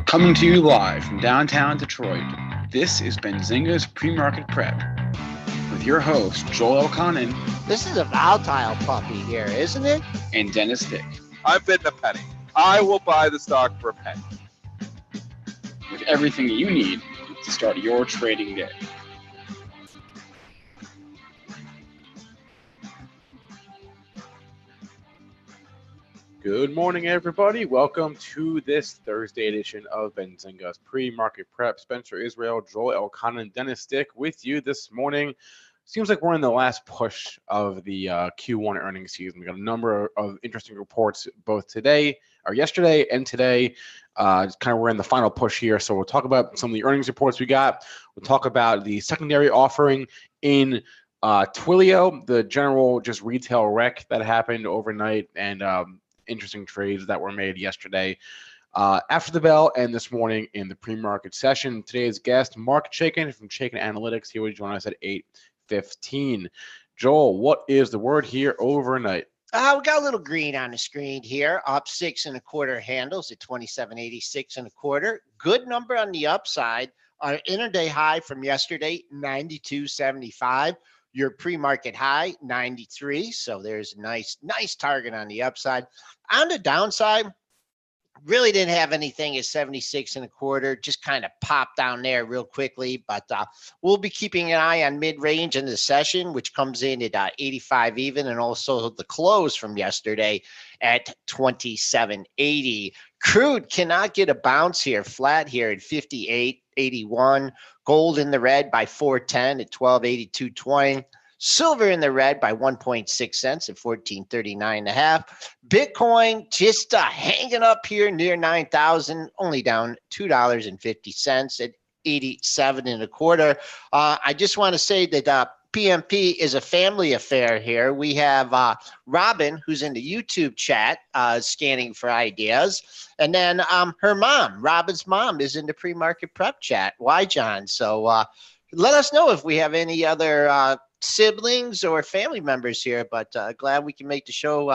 Coming to you live from downtown Detroit, this is Benzinga's PreMarket Prep with your host, Joel Elconin. This is a volatile puppy here, isn't it? And Dennis Dick. I'm bidding a penny. I will buy the stock for a penny. With everything you need to start your trading day. Good morning, everybody. Welcome to this Thursday edition of Benzinga's Pre-Market Prep. Spencer Israel, Joel Elconin, and Dennis Dick with you this morning. Seems like we're in the last push of the Q1 earnings season. We got a number of interesting reports both today, or yesterday, and today. We're in the final push here. So we'll talk about some of the earnings reports we got. We'll talk about the secondary offering in TWLO, the general just retail wreck that happened overnight, and interesting trades that were made yesterday after the bell and this morning in the pre-market session. Today's guest, Marc Chaikin from Chaikin Analytics. He will join us at 8:15. Joel, what is the word here overnight? We got a little green on the screen here, up 6 1/4 handles at 27.86 1/4. Good number on the upside. Our intraday high from yesterday, 92.75. Your pre-market high, 93. So there's a nice target on the upside. On the downside, really didn't have anything at 76 1/4. Just kind of popped down there real quickly. But we'll be keeping an eye on mid-range in the session, which comes in at 85 even, and also the close from yesterday at 27.80. Crude cannot get a bounce here, flat here at 58.81. Gold in the red by 410 at 12.8220. Silver in the red by 1.6 cents at 14.39.5. Bitcoin just hanging up here near 9,000, only down $2.50 at 87 1/4. I just want to say that PMP is a family affair here. We have Robin, who's in the YouTube chat, scanning for ideas. And then her mom, Robin's mom, is in the pre-market prep chat. Why, John? So let us know if we have any other siblings or family members here. But glad we can make the show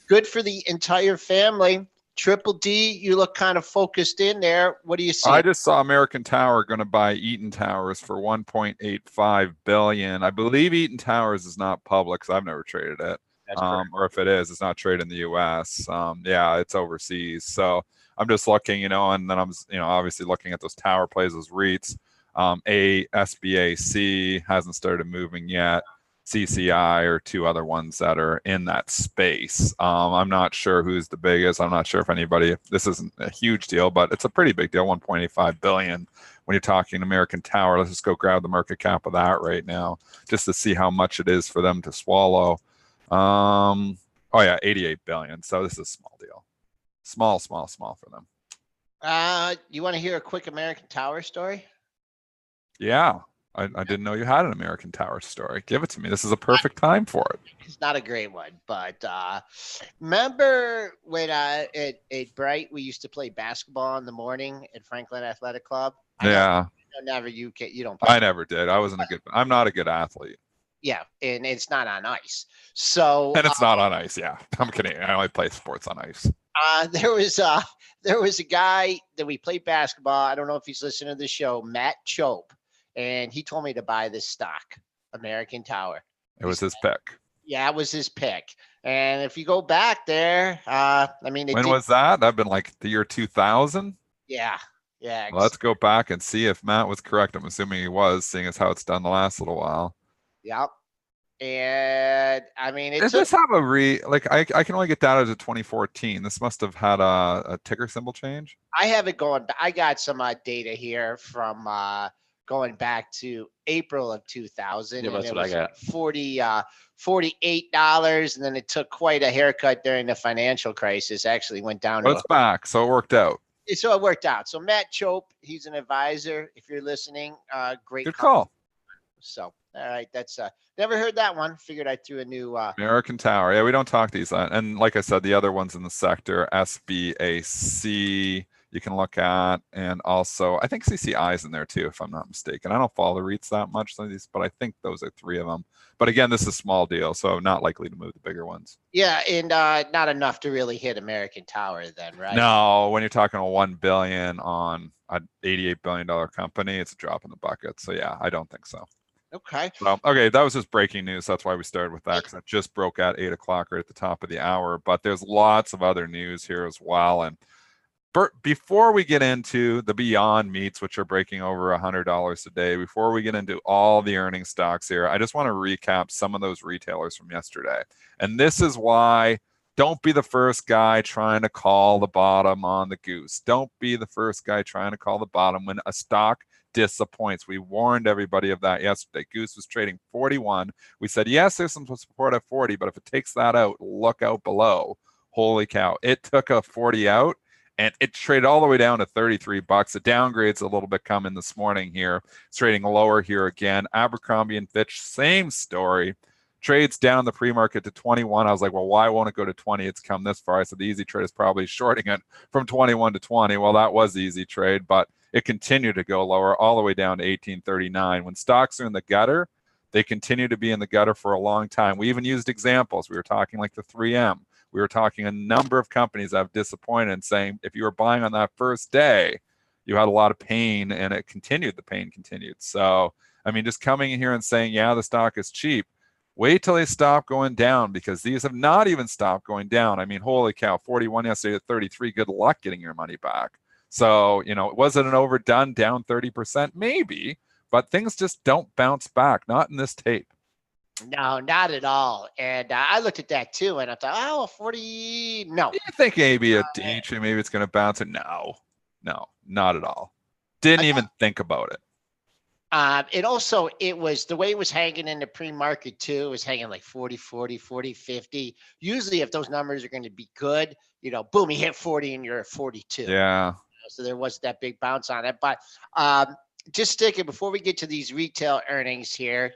good for the entire family. Triple D, you look kind of focused in there. What do you see? I just saw American Tower going to buy Eaton Towers for $1.85 billion. I believe Eaton Towers is not public, so I've never traded it. Or if it is, it's not traded in the U.S. Yeah, it's overseas. So I'm just looking, and then I'm, obviously looking at those tower plays, those REITs. SBAC hasn't started moving yet. CCI or two other ones that are in that space. I'm not sure who's the biggest. I'm not sure if anybody, this isn't a huge deal, but it's a pretty big deal, 1.85 billion. When you're talking American Tower, let's just go grab the market cap of that right now, just to see how much it is for them to swallow. Oh yeah, 88 billion. So this is a small deal. Small for them. You want to hear a quick American Tower story? Yeah. I didn't know you had an American Tower story. Give it to me. This is a perfect time for it. It's not a great one, but remember when at Bright we used to play basketball in the morning at Franklin Athletic Club? Yeah. You don't. Play. I never did. I'm not a good athlete. Yeah, and it's not on ice. So and it's not on ice. Yeah, I'm kidding. I only play sports on ice. There was a guy that we played basketball. I don't know if he's listening to the show, Matt Chope. And he told me to buy this stock, American Tower. It was his pick. Yeah, it was his pick. And if you go back there, when was that? That'd been like the year 2000. Yeah. Well, let's go back and see if Matt was correct. I'm assuming he was, seeing as how it's done the last little while. Yep. And does this have a I can only get data to 2014. This must have had a ticker symbol change. I have it going. I got some data here from going back to April of 2000. Yeah, that's what I got. $48, and then it took quite a haircut during the financial crisis. Actually went down. But it's back, so it worked out. So it worked out. So Matt Chope, he's an advisor. If you're listening, great. Good call. So all right, that's never heard that one. Figured I threw a new American Tower. Yeah, we don't talk these, and like I said, the other ones in the sector, SBAC, you can look at. And also, I think CCI is in there too, if I'm not mistaken. I don't follow the REITs that much, but I think those are 3 of them. But again, this is a small deal, so not likely to move the bigger ones. Yeah, and not enough to really hit American Tower then, right? No, when you're talking $1 billion on an $88 billion company, it's a drop in the bucket. So yeah, I don't think so. Okay. Well, okay, that was just breaking news. That's why we started with that, because it just broke at 8 o'clock right at the top of the hour. But there's lots of other news here as well. And before we get into the Beyond Meats, which are breaking over $100 a day, before we get into all the earnings stocks here, I just want to recap some of those retailers from yesterday. And this is why don't be the first guy trying to call the bottom on the goose. Don't be the first guy trying to call the bottom when a stock disappoints. We warned everybody of that yesterday. Goose was trading 41. We said, yes, there's some support at 40, but if it takes that out, look out below. Holy cow. It took a 40 out and it traded all the way down to 33 bucks. It downgrades a little bit coming this morning here. It's trading lower here again. Abercrombie and Fitch, same story. Trades down the pre-market to 21. I was like, well, why won't it go to 20? It's come this far. I said the easy trade is probably shorting it from 21 to 20. Well, that was the easy trade, but it continued to go lower all the way down to 1839. When stocks are in the gutter, they continue to be in the gutter for a long time. We even used examples. We were talking like the 3M. We were talking a number of companies that have disappointed and saying if you were buying on that first day, you had a lot of pain and it continued. The pain continued. So, I mean, just coming in here and saying, yeah, the stock is cheap. Wait till they stop going down, because these have not even stopped going down. I mean, holy cow, 41 yesterday at 33. Good luck getting your money back. So, was it an overdone down 30%? Maybe, but things just don't bounce back. Not in this tape. No, not at all. And I looked at that too, and I thought, oh, 40, no. Do you think maybe a day trade, maybe it's going to bounce it? No, not at all. Didn't even think about it. It was the way it was hanging in the pre-market too. It was hanging like 40, 40, 40, 50. Usually if those numbers are going to be good, boom, you hit 40 and you're at 42. Yeah. So there wasn't that big bounce on it. But just sticking before we get to these retail earnings here,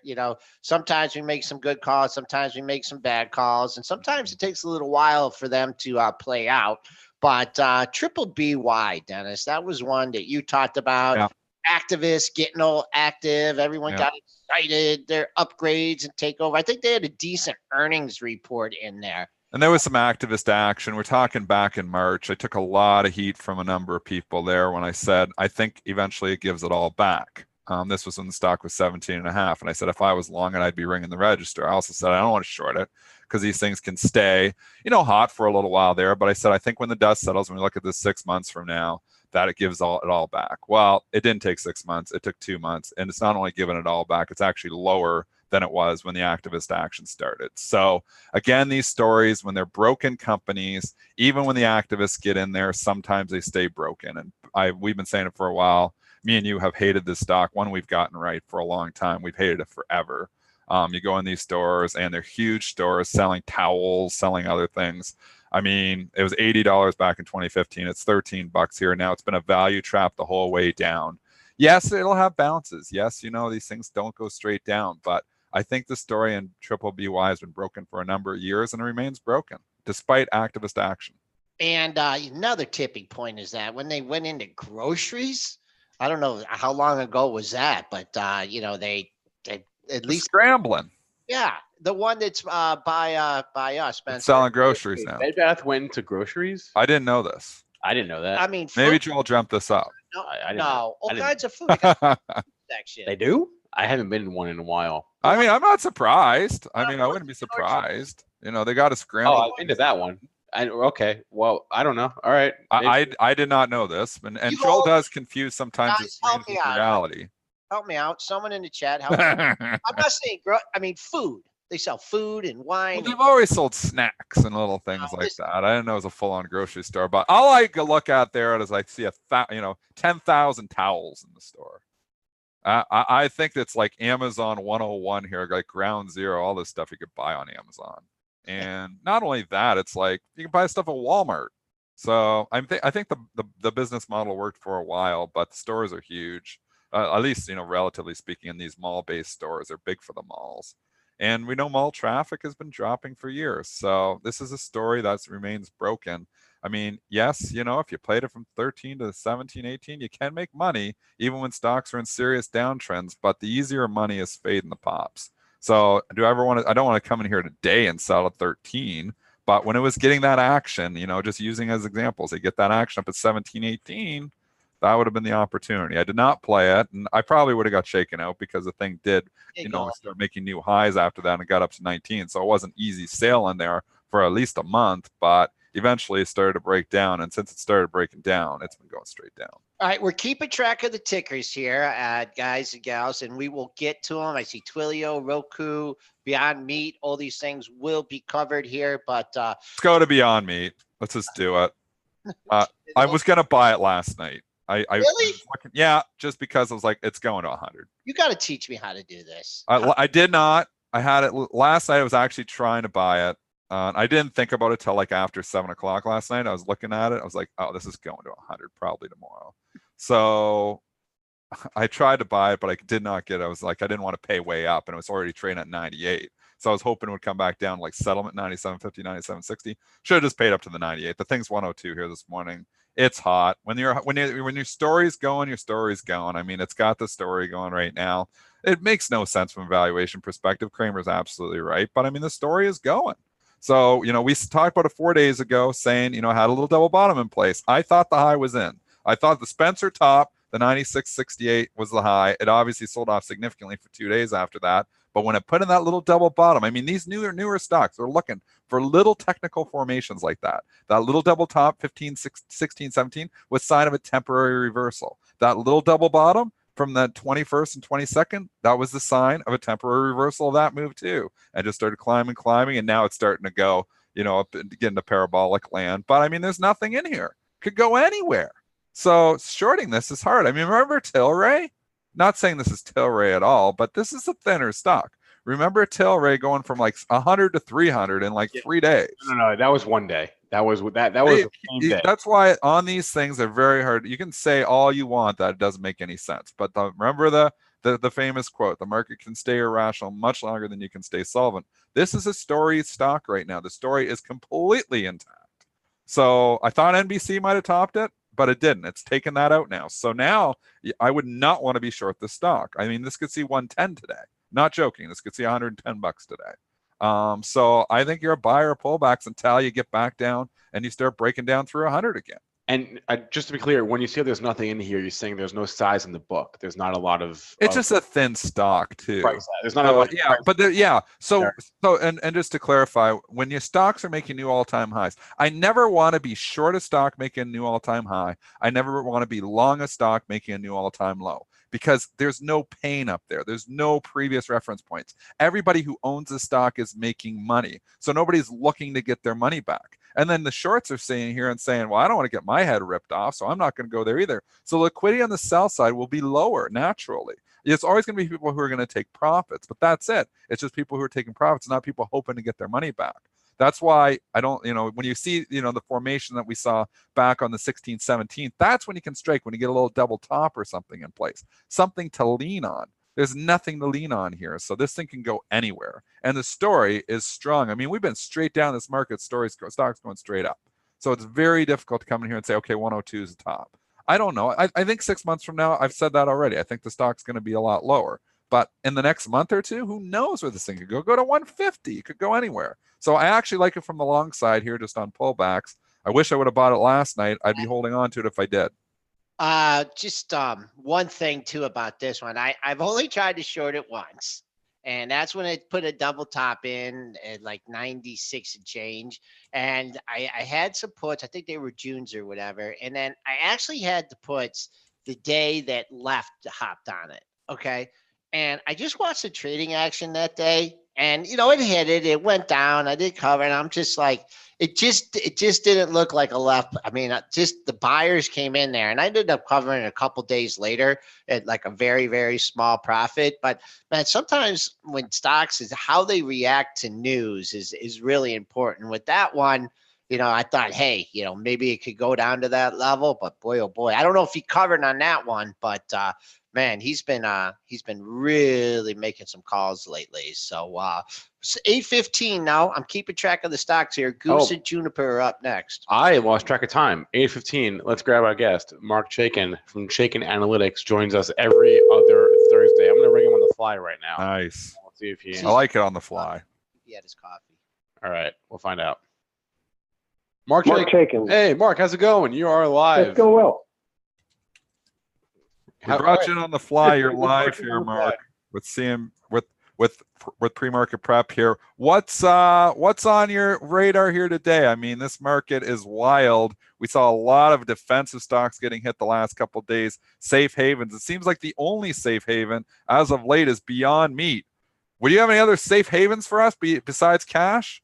sometimes we make some good calls, sometimes we make some bad calls, and sometimes it takes a little while for them to play out. But Triple BY, Dennis, that was one that you talked about. Yeah. Activists getting all active. Everyone got excited. Their upgrades and takeover. I think they had a decent earnings report in there. And there was some activist action. We're talking back in March. I took a lot of heat from a number of people there when I said, I think eventually it gives it all back. This was when the stock was 17.5. And I said, if I was long it, I'd be ringing the register. I also said, I don't want to short it because these things can stay, hot for a little while there. But I said, I think when the dust settles, when we look at this 6 months from now, that it gives it all back. Well, it didn't take 6 months. It took 2 months. And it's not only giving it all back, it's actually lower than it was when the activist action started. So again, these stories, when they're broken companies, even when the activists get in there, sometimes they stay broken. And we've been saying it for a while. Me and you have hated this stock, one we've gotten right for a long time. We've hated it forever. You go in these stores and they're huge stores selling towels, selling other things. I mean, it was $80 back in 2015. It's 13 bucks here now. It's been a value trap the whole way down. Yes, it'll have bounces. Yes, these things don't go straight down. But I think the story in Triple BY has been broken for a number of years and it remains broken despite activist action. And another tipping point is that when they went into groceries, I don't know how long ago was that, but they at least scrambling. Yeah, the one that's by us, Spencer. Selling groceries now. Bed Bath went into groceries? I didn't know this. I didn't know that. I mean, maybe Joel jumped this up. No, all kinds of food section. They do? I haven't been in one in a while. I mean, I'm not surprised. I wouldn't be surprised. They got to scramble. Oh, I've been to that one. Okay. Well, I don't know. All right. I did not know this. And Joel does confuse sometimes his dreams with reality. Help me out. Someone in the chat. Help me out. I'm not saying food. They sell food and wine. Well, they've always sold snacks and little things like that. I didn't know it was a full-on grocery store, but all I could look at there is I see 10,000 towels in the store. I think it's like Amazon 101 here, like ground zero, all this stuff you could buy on Amazon. And not only that, it's like you can buy stuff at Walmart. So I think the business model worked for a while, but the stores are huge. At least, relatively speaking, in these mall-based stores, they're big for the malls. And we know mall traffic has been dropping for years. So this is a story that remains broken. I mean, yes, you know, if you played it from 13 to 17, 18, you can make money even when stocks are in serious downtrends, but the easier money is fading the pops. So do I ever want to, I don't want to come in here today and sell at 13, but when it was getting that action, you know, just using as examples, they get that action up at 17, 18, that would have been the opportunity. I did not play it, and I probably would have got shaken out because the thing did, you know, start making new highs after that and got up to 19. So it wasn't easy sailing there for at least a month, but eventually it started to break down. And since it started breaking down, it's been going straight down. All right, we're keeping track of the tickers here, guys and gals, and we will get to them. I see TWLO, Roku, Beyond Meat, all these things will be covered here, but let's go to Beyond Meat. Let's just do it. I was going to buy it last night. Really? Yeah, just because I was like, it's going to 100. You got to teach me how to do this. I did not. I had it last night. I was actually trying to buy it. I didn't think about it till like after 7 o'clock last night. I was looking at it. I was like, oh, this is going to 100 probably tomorrow. So I tried to buy it, but I did not get it. I was like, I didn't want to pay way up, and it was already trading at 98. So I was hoping it would come back down like settlement 97.50, 97.60. Should have just paid up to the 98. The thing's 102 here this morning. It's hot. When your story's going, your story's going. I mean, it's got the story going right now. It makes no sense from a valuation perspective. Kramer's absolutely right, but I mean, the story is going. So, you know, we talked about it 4 days ago saying, you know, had a little double bottom in place. I thought the high was in. I thought the Spencer top, the 96.68 was the high. It obviously sold off significantly for 2 days after that. But when it put in that little double bottom, I mean, these newer stocks are looking for little technical formations like that. That little double top, 15, 16, 17, was sign of a temporary reversal. That little double bottom from the 21st and 22nd, that was the sign of a temporary reversal of that move too. And just started climbing, and now it's starting to go, you know, up and get into parabolic land. But I mean, there's nothing in here. Could go anywhere. So shorting this is hard. I mean, remember Tilray? Not saying this is Tilray at all, but this is a thinner stock. Remember Tilray going from like 100 to 300 in like 3 days. No, that was 1 day. That was the same day. That's why on these things they're very hard. You can say all you want that it doesn't make any sense, but remember the famous quote: "The market can stay irrational much longer than you can stay solvent." This is a story stock right now. The story is completely intact. So I thought NBC might have topped it, but it didn't. It's taken that out now. So now I would not want to be short this stock. I mean, this could see 110 today. Not joking. This could see $110 today. So I think you're a buyer of pullbacks until you get back down and you start breaking down through 100 again. And just to be clear, when you say there's nothing in here, you're saying there's no size in the book. There's not a lot of. It's just a thin stock too. There's not a lot. Yeah, but So and just to clarify, when your stocks are making new all-time highs, I never want to be short a stock making a new all-time high. I never want to be long a stock making a new all-time low, because there's no pain up there. There's no previous reference points. Everybody who owns a stock is making money. So nobody's looking to get their money back. And then the shorts are sitting here and saying, well, I don't want to get my head ripped off, so I'm not going to go there either. So liquidity on the sell side will be lower naturally. It's always going to be people who are going to take profits, but that's it. It's just people who are taking profits, not people hoping to get their money back. That's why I don't, when you see, the formation that we saw back on the 16th, 17th, that's when you can strike, when you get a little double top or something in place, something to lean on. There's nothing to lean on here. So this thing can go anywhere. And the story is strong. I mean, we've been straight down this market, stocks going straight up. So it's very difficult to come in here and say, okay, 102 is the top. I don't know. I think 6 months from now, I've said that already. I think the stock's going to be a lot lower. But in the next month or two, who knows where this thing could go? Go to 150. It could go anywhere. So I actually like it from the long side here, just on pullbacks. I wish I would have bought it last night. I'd be holding on to it if I did. Just one thing too about this one. I've only tried to short it once, and that's when it put a double top in at like 96 and change. And I had some puts. I think they were Junes or whatever. And then I actually had the puts the day that left hopped on it. Okay. And I just watched the trading action that day, and it hit it. It went down. I did cover, and I'm just like, it just didn't look like a left. I mean, just the buyers came in there, and I ended up covering a couple days later at like a very, very small profit. But man, sometimes when stocks is how they react to news is really important. With that one, I thought, hey, maybe it could go down to that level, but boy, oh boy, I don't know if he covered on that one, but man, he's been really making some calls lately. So it's 8:15 now. I'm keeping track of the stocks here. Goose and Juniper are up next. I lost track of time. 8:15. Let's grab our guest, Marc Chaikin from Chaikin Analytics, joins us every other Thursday. I'm going to ring him on the fly right now. Nice. Let's see if he. I like it on the fly. He had his coffee. All right, we'll find out. Marc Chaikin. Hey, Marc, how's it going? You are live. It's going well. We brought you in on the fly. You're live here, Marc, with PreMarket Prep here. What's on your radar here today? I mean, this market is wild. We saw a lot of defensive stocks getting hit the last couple of days. Safe havens. It seems like the only safe haven as of late is Beyond Meat. Would you have any other safe havens for us besides cash?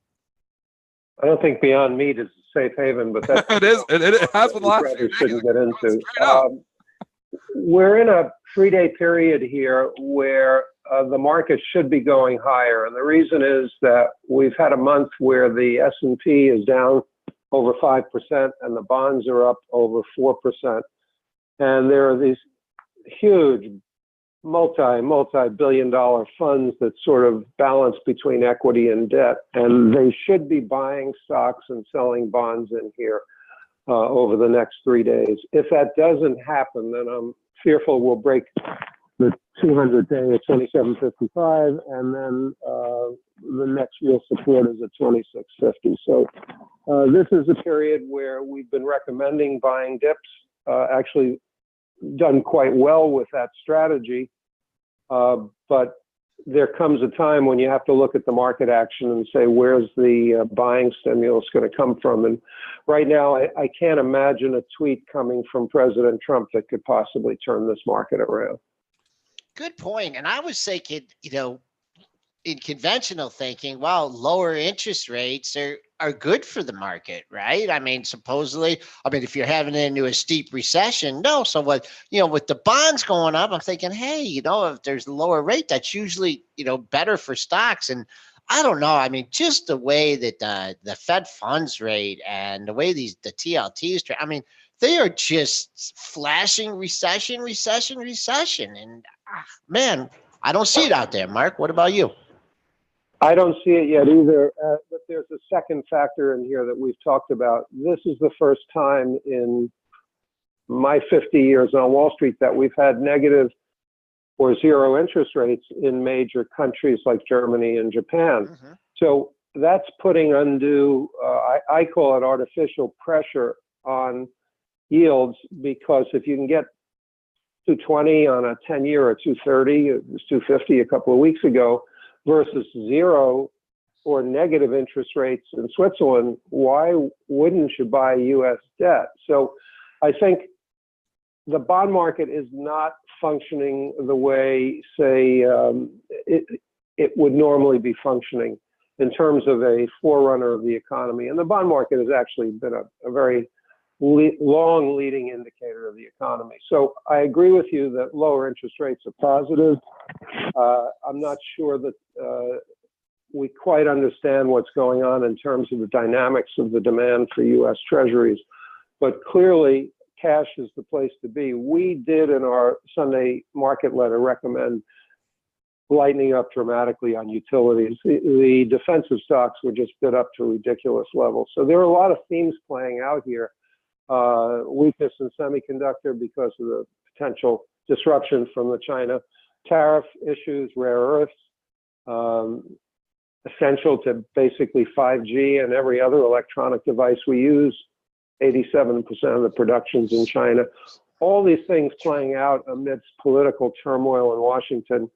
I don't think Beyond Meat is a safe haven, but that's it is. It has been last year. year. Shouldn't get into. We're in a 3-day period here where the market should be going higher, and the reason is that we've had a month where the S&P is down over 5% and the bonds are up over 4%, and there are these huge multi-billion-dollar funds that sort of balance between equity and debt, and they should be buying stocks and selling bonds in here over the next 3 days. If that doesn't happen, then I'm fearful we'll break the 200-day at 27.55, and then the next real support is at 26.50. So this is a period where we've been recommending buying dips, actually done quite well with that strategy, but there comes a time when you have to look at the market action and say, where's the buying stimulus going to come from? And right now, I can't imagine a tweet coming from President Trump that could possibly turn this market around. Good point. And I was thinking, in conventional thinking, well, lower interest rates are good for the market, right? I mean, supposedly, if you're having into a steep recession, no. So what, with the bonds going up, I'm thinking, hey, if there's a lower rate, that's usually, better for stocks. And I don't know. Just the way that the Fed funds rate and the way the TLTs, they are just flashing recession. And man, I don't see it out there. Marc, what about you? I don't see it yet either, but there's a second factor in here that we've talked about. This is the first time in my 50 years on Wall Street that we've had negative or zero interest rates in major countries like Germany and Japan. Mm-hmm. So that's putting undue, I call it artificial pressure on yields, because if you can get 220 on a 10-year or 230, it was 250 a couple of weeks ago, versus zero or negative interest rates in Switzerland, why wouldn't you buy U.S. debt? So I think the bond market is not functioning the way, say, it would normally be functioning in terms of a forerunner of the economy. And the bond market has actually been a very long leading indicator of the economy. So I agree with you that lower interest rates are positive. I'm not sure that we quite understand what's going on in terms of the dynamics of the demand for U.S. Treasuries, but clearly cash is the place to be. We did in our Sunday market letter recommend lightening up dramatically on utilities. The defensive stocks were just bid up to ridiculous levels. So there are a lot of themes playing out here. Weakness in semiconductor because of the potential disruption from the China tariff issues, rare earths, essential to basically 5G and every other electronic device we use. 87% of the production's in China. All these things playing out amidst political turmoil in Washington.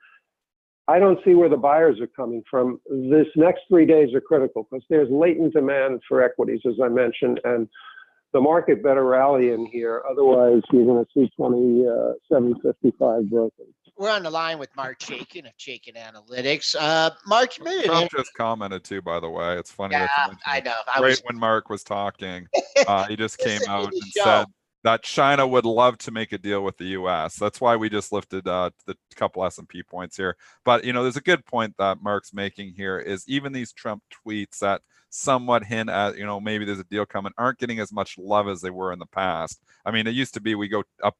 I don't see where the buyers are coming from. This next 3 days are critical because there's latent demand for equities, as I mentioned, and the market better rally in here. Otherwise, you're going to see 27.55 broken. We're on the line with Marc Chaikin of Chaikin Analytics. Marc, you made Trump just commented too, by the way. It's funny that you mentioned I know. right when Marc was talking, he just came out and said that China would love to make a deal with the U.S. That's why we just lifted the couple S&P points here. But, there's a good point that Mark's making here is even these Trump tweets that somewhat hint at, maybe there's a deal coming, aren't getting as much love as they were in the past. I mean, it used to be we go up,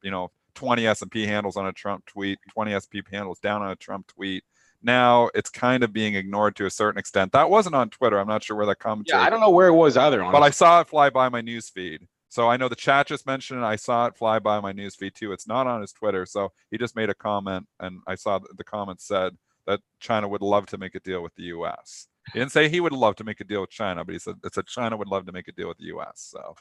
20 S&P handles on a Trump tweet, 20 S&P handles down on a Trump tweet. Now it's kind of being ignored to a certain extent. That wasn't on Twitter. I'm not sure where that commentary. Yeah, I don't know where it was either. Honestly. But I saw it fly by my news feed. So I know the chat just mentioned it. I saw it fly by my news feed too. It's not on his Twitter. So he just made a comment, and I saw the comment said that China would love to make a deal with the U.S. He didn't say he would love to make a deal with China, but he said China would love to make a deal with the U.S. So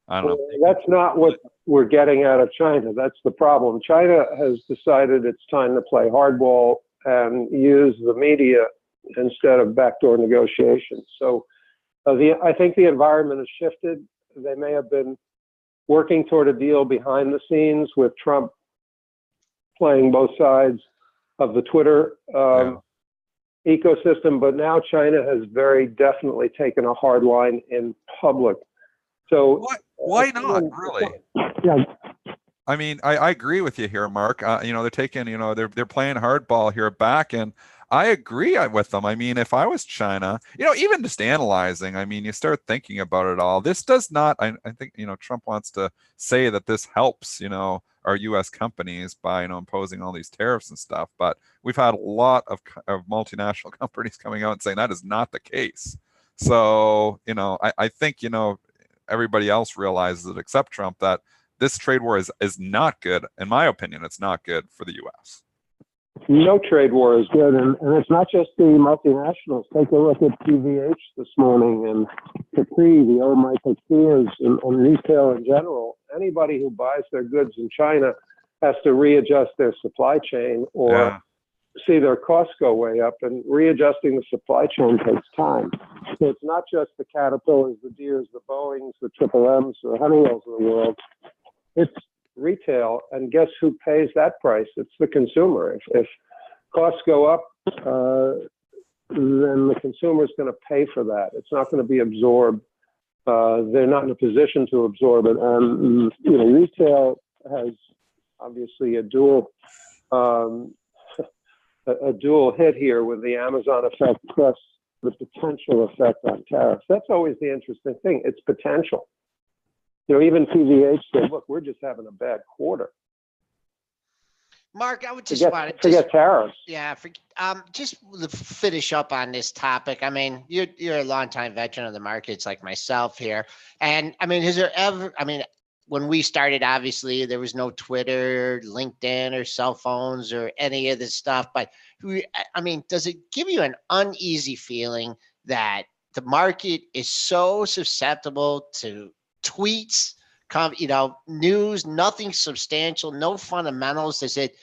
I don't know. That's not what we're getting out of China. That's the problem. China has decided it's time to play hardball and use the media instead of backdoor negotiations. So I think the environment has shifted. They may have been working toward a deal behind the scenes with Trump playing both sides of the Twitter ecosystem, but now China has very definitely taken a hard line in public. So why not, really? Yeah. I mean, I agree with you here, Mark. They're taking, they're playing hardball here back, and I agree with them. I mean, if I was China, even just analyzing, I mean, you start thinking about it all. This does not, I think, Trump wants to say that this helps, our U.S. companies by, imposing all these tariffs and stuff. But we've had a lot of multinational companies coming out and saying that is not the case. So, I think, everybody else realizes it except Trump that this trade war is not good. In my opinion, it's not good for the U.S. No trade war is good, and it's not just the multinationals. Take a look at PVH this morning and Capri, the old Michael Kors, and retail in general. Anybody who buys their goods in China has to readjust their supply chain or see their costs go way up, and readjusting the supply chain takes time. So it's not just the Caterpillars, the Deeres, the Boeings, the Triple M's, the Honeywells of the world. It's retail, and guess who pays that price? It's the consumer. If costs go up, then the consumer is going to pay for that. It's not going to be absorbed. They're not in a position to absorb it. And retail has obviously a dual hit here with the Amazon effect plus the potential effect on tariffs. That's always the interesting thing. It's potential. Even PVH said, look, we're just having a bad quarter. Mark, I would just forget tariffs. Yeah, just to finish up on this topic. I mean, you're a longtime veteran of the markets like myself here. And I mean, when we started, obviously, there was no Twitter, LinkedIn, or cell phones or any of this stuff. But does it give you an uneasy feeling that the market is so susceptible to tweets, news, nothing substantial, no fundamentals? Does it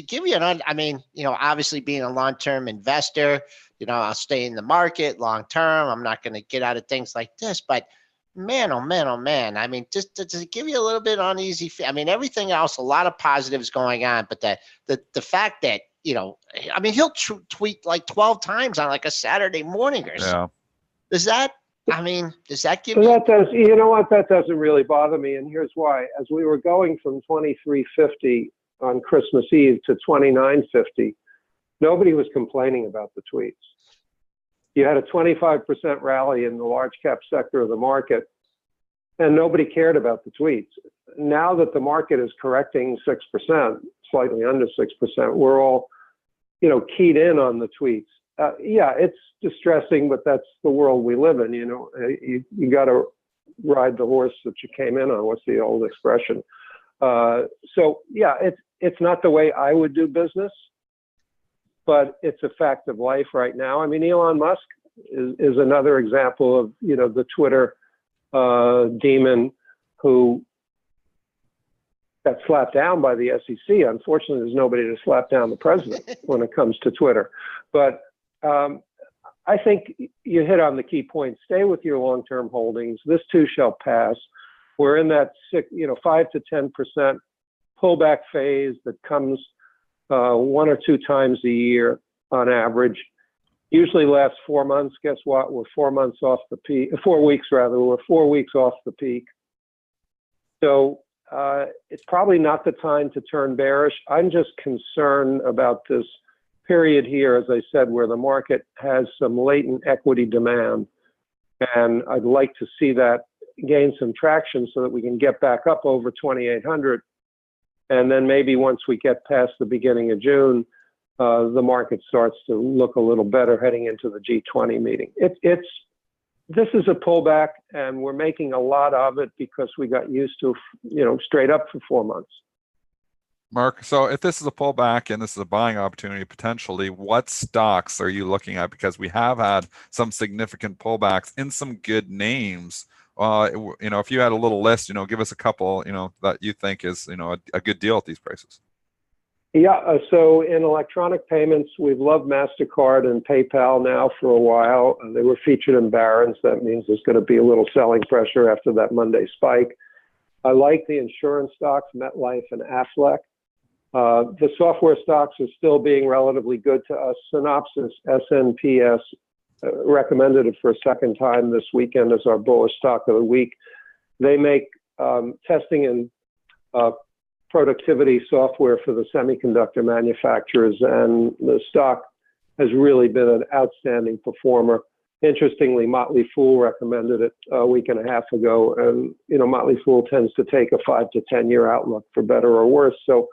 give you obviously being a long-term investor, I'll stay in the market long-term. I'm not going to get out of things like this, but man, oh man, oh man. I mean, does it give you a little bit uneasy? Everything else, a lot of positives going on, but the fact that, he'll tweet like 12 times on like a Saturday morning or something. Does that give you? That does, that doesn't really bother me. And here's why. As we were going from 23.50 on Christmas Eve to 29.50, nobody was complaining about the tweets. You had a 25% rally in the large cap sector of the market, and nobody cared about the tweets. Now that the market is correcting 6%, slightly under 6%, we're all, keyed in on the tweets. It's distressing, but that's the world we live in. You got to ride the horse that you came in on. What's the old expression? It's not the way I would do business, but it's a fact of life right now. I mean, Elon Musk is another example of, the Twitter demon who got slapped down by the SEC. Unfortunately, there's nobody to slap down the president when it comes to Twitter. But I think you hit on the key point. Stay with your long-term holdings. This too shall pass. We're in that 5 to 10% pullback phase that comes 1 or 2 times a year on average. Usually lasts 4 months. Guess what? We're 4 months off the peak. 4 weeks rather. We're 4 weeks off the peak. So it's probably not the time to turn bearish. I'm just concerned about this period here, as I said, where the market has some latent equity demand. And I'd like to see that gain some traction so that we can get back up over 2,800. And then maybe once we get past the beginning of June, the market starts to look a little better heading into the G20 meeting. This is a pullback, and we're making a lot of it because we got used to, straight up for 4 months. Mark, so if this is a pullback and this is a buying opportunity potentially, what stocks are you looking at? Because we have had some significant pullbacks in some good names. If you had a little list, give us a couple, that you think is, a good deal at these prices. Yeah, so in electronic payments, we've loved MasterCard and PayPal now for a while. They were featured in Barron's. That means there's going to be a little selling pressure after that Monday spike. I like the insurance stocks, MetLife and Aflac. The software stocks are still being relatively good to us. Synopsys, SNPS, recommended it for a second time this weekend as our bullish stock of the week. They make testing and productivity software for the semiconductor manufacturers, and the stock has really been an outstanding performer. Interestingly, Motley Fool recommended it a week and a half ago, and Motley Fool tends to take a 5 to 10 year outlook for better or worse. So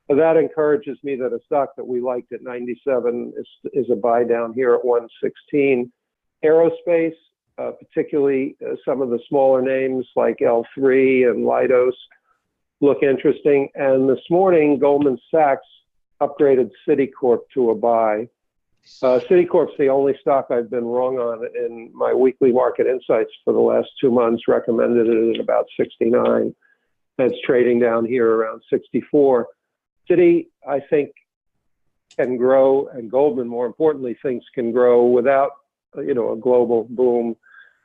that encourages me that a stock that we liked at 97 is a buy down here at 116. Aerospace, particularly some of the smaller names like L3 and Leidos, look interesting. And this morning, Goldman Sachs upgraded Citicorp to a buy. Citicorp's the only stock I've been wrong on in my weekly market insights for the last 2 months, recommended it at about 69. It's trading down here around 64. Citi, I think, can grow, and Goldman, more importantly, thinks can grow without, a global boom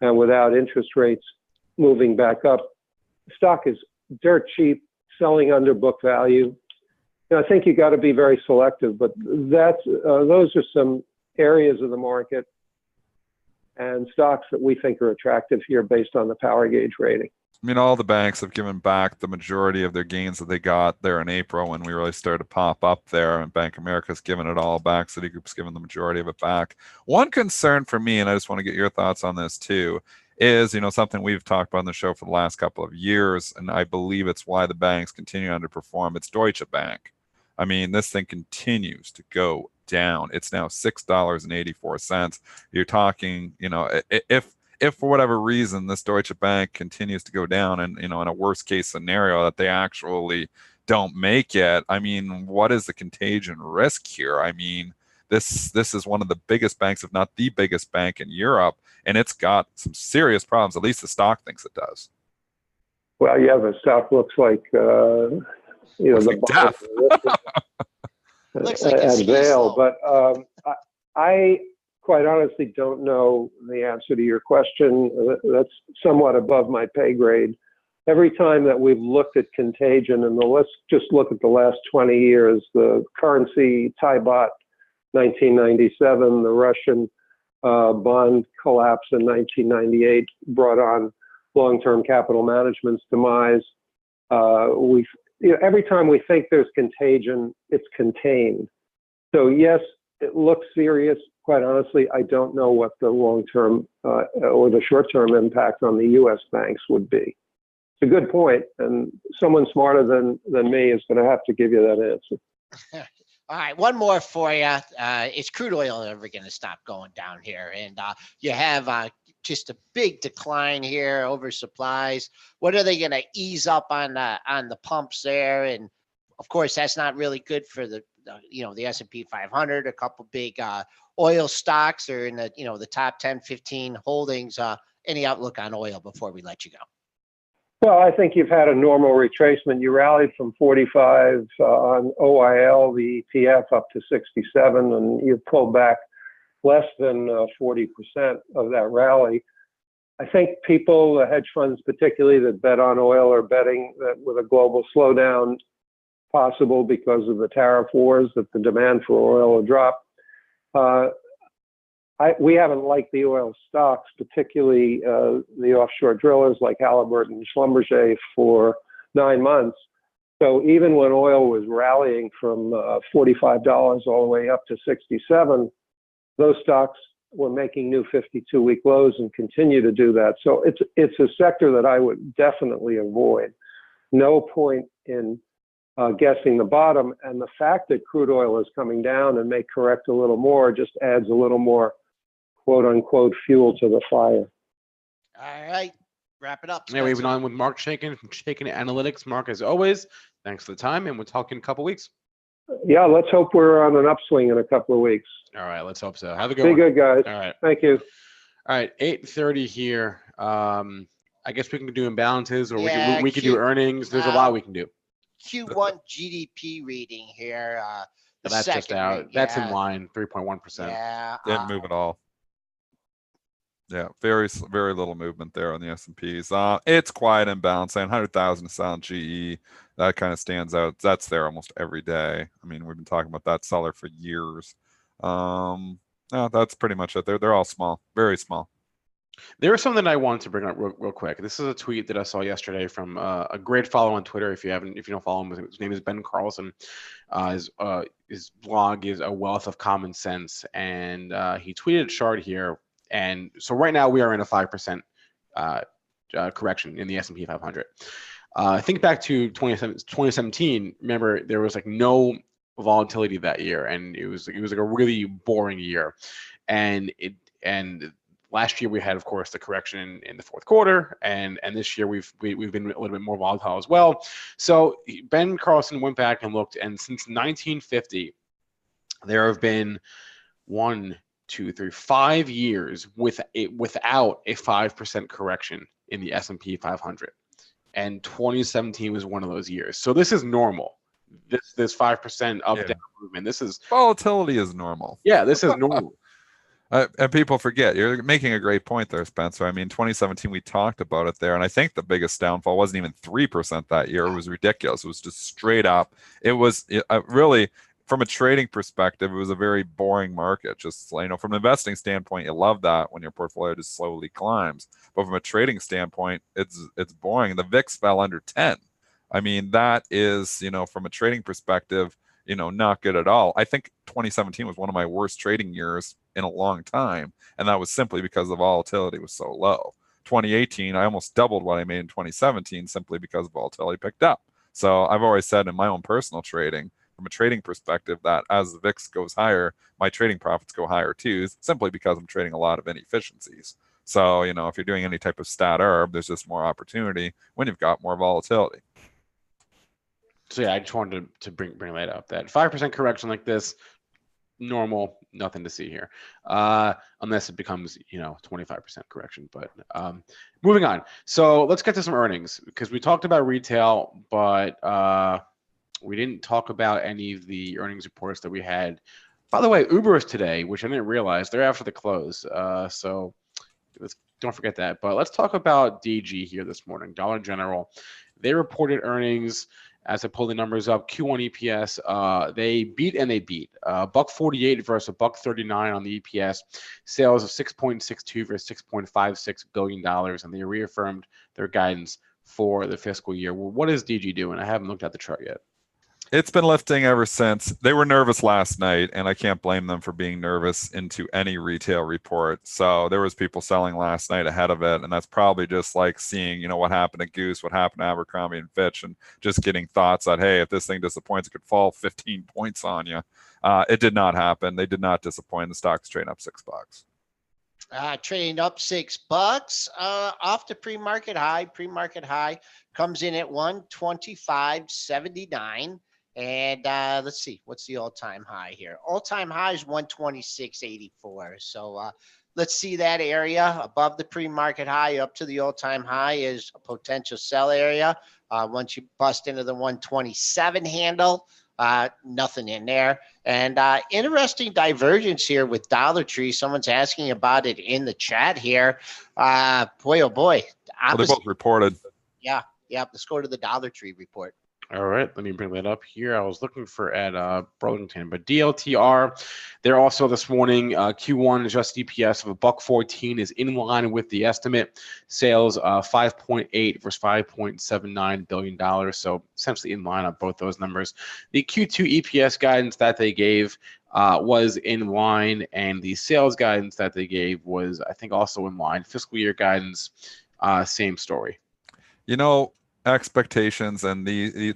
and without interest rates moving back up. Stock is dirt cheap, selling under book value. I think you got to be very selective, but those are some areas of the market and stocks that we think are attractive here based on the power gauge rating. I mean, all the banks have given back the majority of their gains that they got there in April when we really started to pop up there, and Bank of America's given it all back. Citigroup's given the majority of it back. One concern for me, and I just want to get your thoughts on this too, is something we've talked about on the show for the last couple of years, and I believe it's why the banks continue to underperform. It's Deutsche Bank. I mean, this thing continues to go down. It's now $6.84. You're talking, if for whatever reason this Deutsche Bank continues to go down, and in a worst case scenario that they actually don't make it, I mean, what is the contagion risk here? I mean, this is one of the biggest banks, if not the biggest bank in Europe, and it's got some serious problems. At least the stock thinks it does. Well, yeah, the stock looks like looks like death. Looks like at Vail, but I quite honestly don't know the answer to your question. That's somewhat above my pay grade. Every time that we've looked at contagion, and let's just look at the last 20 years, the currency, Thai baht, 1997, the Russian bond collapse in 1998 brought on long-term capital management's demise. Every time we think there's contagion, it's contained. So yes, it looks serious. Quite honestly, I don't know what the long-term or the short-term impact on the U.S. banks would be. It's a good point, and someone smarter than me is going to have to give you that answer. All right, one more for you. Is crude oil ever going to stop going down here? And you have just a big decline here, oversupplies. What are they going to ease up on the pumps there? And of course, that's not really good for the S&P 500. A couple big oil stocks are in the top 10, 15 holdings. Any outlook on oil before we let you go? Well, I think you've had a normal retracement. You rallied from 45 on OIL, the ETF, up to 67, and you've pulled back less than 40% of that rally. I think people, the hedge funds particularly, that bet on oil are betting that with a global slowdown possible because of the tariff wars, that the demand for oil will drop. We haven't liked the oil stocks, particularly the offshore drillers like Halliburton and Schlumberger, for 9 months. So even when oil was rallying from $45 all the way up to 67, those stocks were making new 52-week lows and continue to do that. So it's a sector that I would definitely avoid. No point in guessing the bottom. And the fact that crude oil is coming down and may correct a little more just adds a little more quote unquote fuel to the fire. All right. Wrap it up. Yeah, we've been on with Marc Chaikin from Chaikin Analytics. Mark, as always, thanks for the time, and we'll talk in a couple weeks. Yeah, let's hope we're on an upswing in a couple of weeks. All right, let's hope so. Have a good Be one. good, guys. All right. Thank you. All right, 8:30 here. I guess we can do imbalances, or Yeah, we could do earnings. There's a lot we can do. Q1 GDP reading here. That's just out. That's in line, 3.1%. Yeah. Didn't move at all. Yeah, very little movement there on the S&Ps. It's quiet and balanced. 100,000 sound GE. That kind of stands out. That's there almost every day. I mean, we've been talking about that seller for years. No, that's pretty much it. They're all small, very small. There is something I wanted to bring up real quick. This is a tweet that I saw yesterday from a great follow on Twitter. If you don't follow him, his name is Ben Carlson. His blog is A Wealth of Common Sense, and he tweeted a chart here. And so right now we are in a 5% correction in the S&P 500. Think back to 2017. Remember, there was like no volatility that year, and it was like a really boring year. And last year we had, of course, the correction in the fourth quarter, and this year we've been a little bit more volatile as well. So Ben Carlson went back and looked, and since 1950, there have been 5 years without a 5% correction in the S&P 500, and 2017 was one of those years. So this is normal. This 5% up down movement. This is volatility is normal. Yeah, this is normal. And people forget. You're making a great point there, Spencer. I mean, 2017 we talked about it there, and I think the biggest downfall wasn't even 3% that year. It was ridiculous. It was just straight up. It was really. From a trading perspective, it was a very boring market. Just, from an investing standpoint, you love that when your portfolio just slowly climbs. But from a trading standpoint, it's boring. The VIX fell under 10. I mean, that is, from a trading perspective, not good at all. I think 2017 was one of my worst trading years in a long time, and that was simply because the volatility was so low. 2018, I almost doubled what I made in 2017 simply because volatility picked up. So I've always said in my own personal trading, from a trading perspective, that as the VIX goes higher, my trading profits go higher too, simply because I'm trading a lot of inefficiencies. So, if you're doing any type of stat arb, there's just more opportunity when you've got more volatility. So yeah, I just wanted to bring that up. That 5% correction like this, normal, nothing to see here, unless it becomes 25% correction. But moving on. So let's get to some earnings, because we talked about retail, but we didn't talk about any of the earnings reports that we had. By the way, Uber is today, which I didn't realize. They're after the close. So don't forget that. But let's talk about DG here this morning, Dollar General. They reported earnings. As I pull the numbers up, Q1 EPS, they beat and they beat. $1.48 versus $1.39 on the EPS. Sales of $6.62 versus $6.56 billion, and they reaffirmed their guidance for the fiscal year. Well, what is DG doing? I haven't looked at the chart yet. It's been lifting ever since. They were nervous last night, and I can't blame them for being nervous into any retail report. So there was people selling last night ahead of it, and that's probably just like seeing, what happened to Goose, what happened to Abercrombie and Fitch, and just getting thoughts that, hey, if this thing disappoints, it could fall 15 points on you. It did not happen. They did not disappoint. The stock's trading up $6. Trading up $6 off the pre-market high. Pre-market high comes in at 125.79. And let's see, what's the all-time high here? All-time high is 126.84. So let's see that area above the pre-market high up to the all-time high is a potential sell area. Once you bust into the 127 handle, nothing in there. And interesting divergence here with Dollar Tree. Someone's asking about it in the chat here. Boy, oh boy. Well, they both reported. Yeah. Let's go to the Dollar Tree report. All right, let me bring that up here. I was looking for at Burlington, but DLTR, they're also this morning. Q1 adjusted EPS of $1.14 is in line with the estimate. Sales 5.8 versus $5.79 billion, so essentially in line on both those numbers. The Q2 EPS guidance that they gave was in line, and the sales guidance that they gave was, I think, also in line. Fiscal year guidance, same story. Expectations and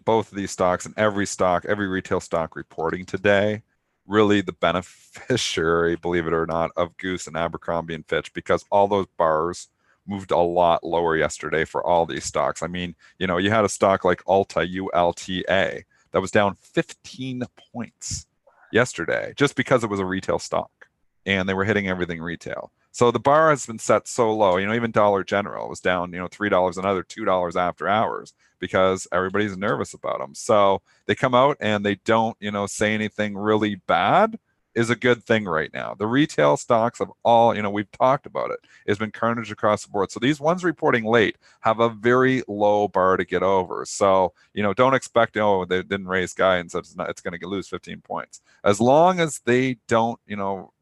both of these stocks and every retail stock reporting today, really the beneficiary, believe it or not, of Goose and Abercrombie and Fitch, because all those bars moved a lot lower yesterday for all these stocks. I mean, you had a stock like ULTA that was down 15 points yesterday just because it was a retail stock and they were hitting everything retail. So the bar has been set so low. Even Dollar General was down, $3, another $2 after hours because everybody's nervous about them. So they come out and they don't, say anything really bad is a good thing right now. The retail stocks of all, we've talked about it, has been carnage across the board. So these ones reporting late have a very low bar to get over. So, don't expect, they didn't raise guidance, it's going to lose 15 points. As long as they don't,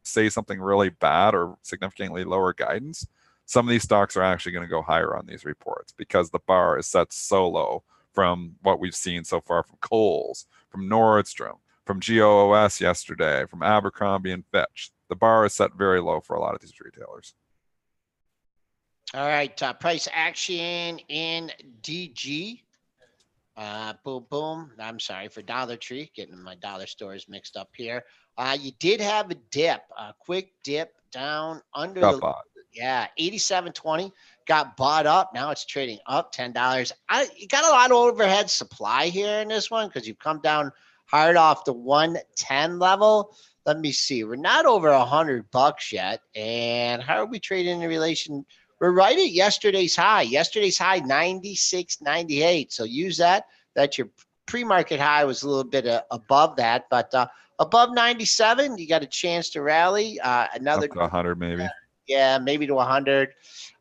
say something really bad or significantly lower guidance, some of these stocks are actually going to go higher on these reports because the bar is set so low from what we've seen so far from Kohl's, from Nordstrom, from GOOS yesterday, from Abercrombie and Fitch. The bar is set very low for a lot of these retailers. All right, price action in DG. Boom, boom. I'm sorry for Dollar Tree, getting my dollar stores mixed up here. You did have a dip, a quick dip down under Got bought. 87.20, got bought up. Now it's trading up $10. You got a lot of overhead supply here in this one because you've come down hard off the 110 level. Let me see. We're not over $100 yet. And how are we trading in relation? We're right at yesterday's high. Yesterday's high, 96.98. So use that. That's your pre-market high was a little bit above that. But above 97, you got a chance to rally. Another up to 100 maybe. Yeah, maybe to 100.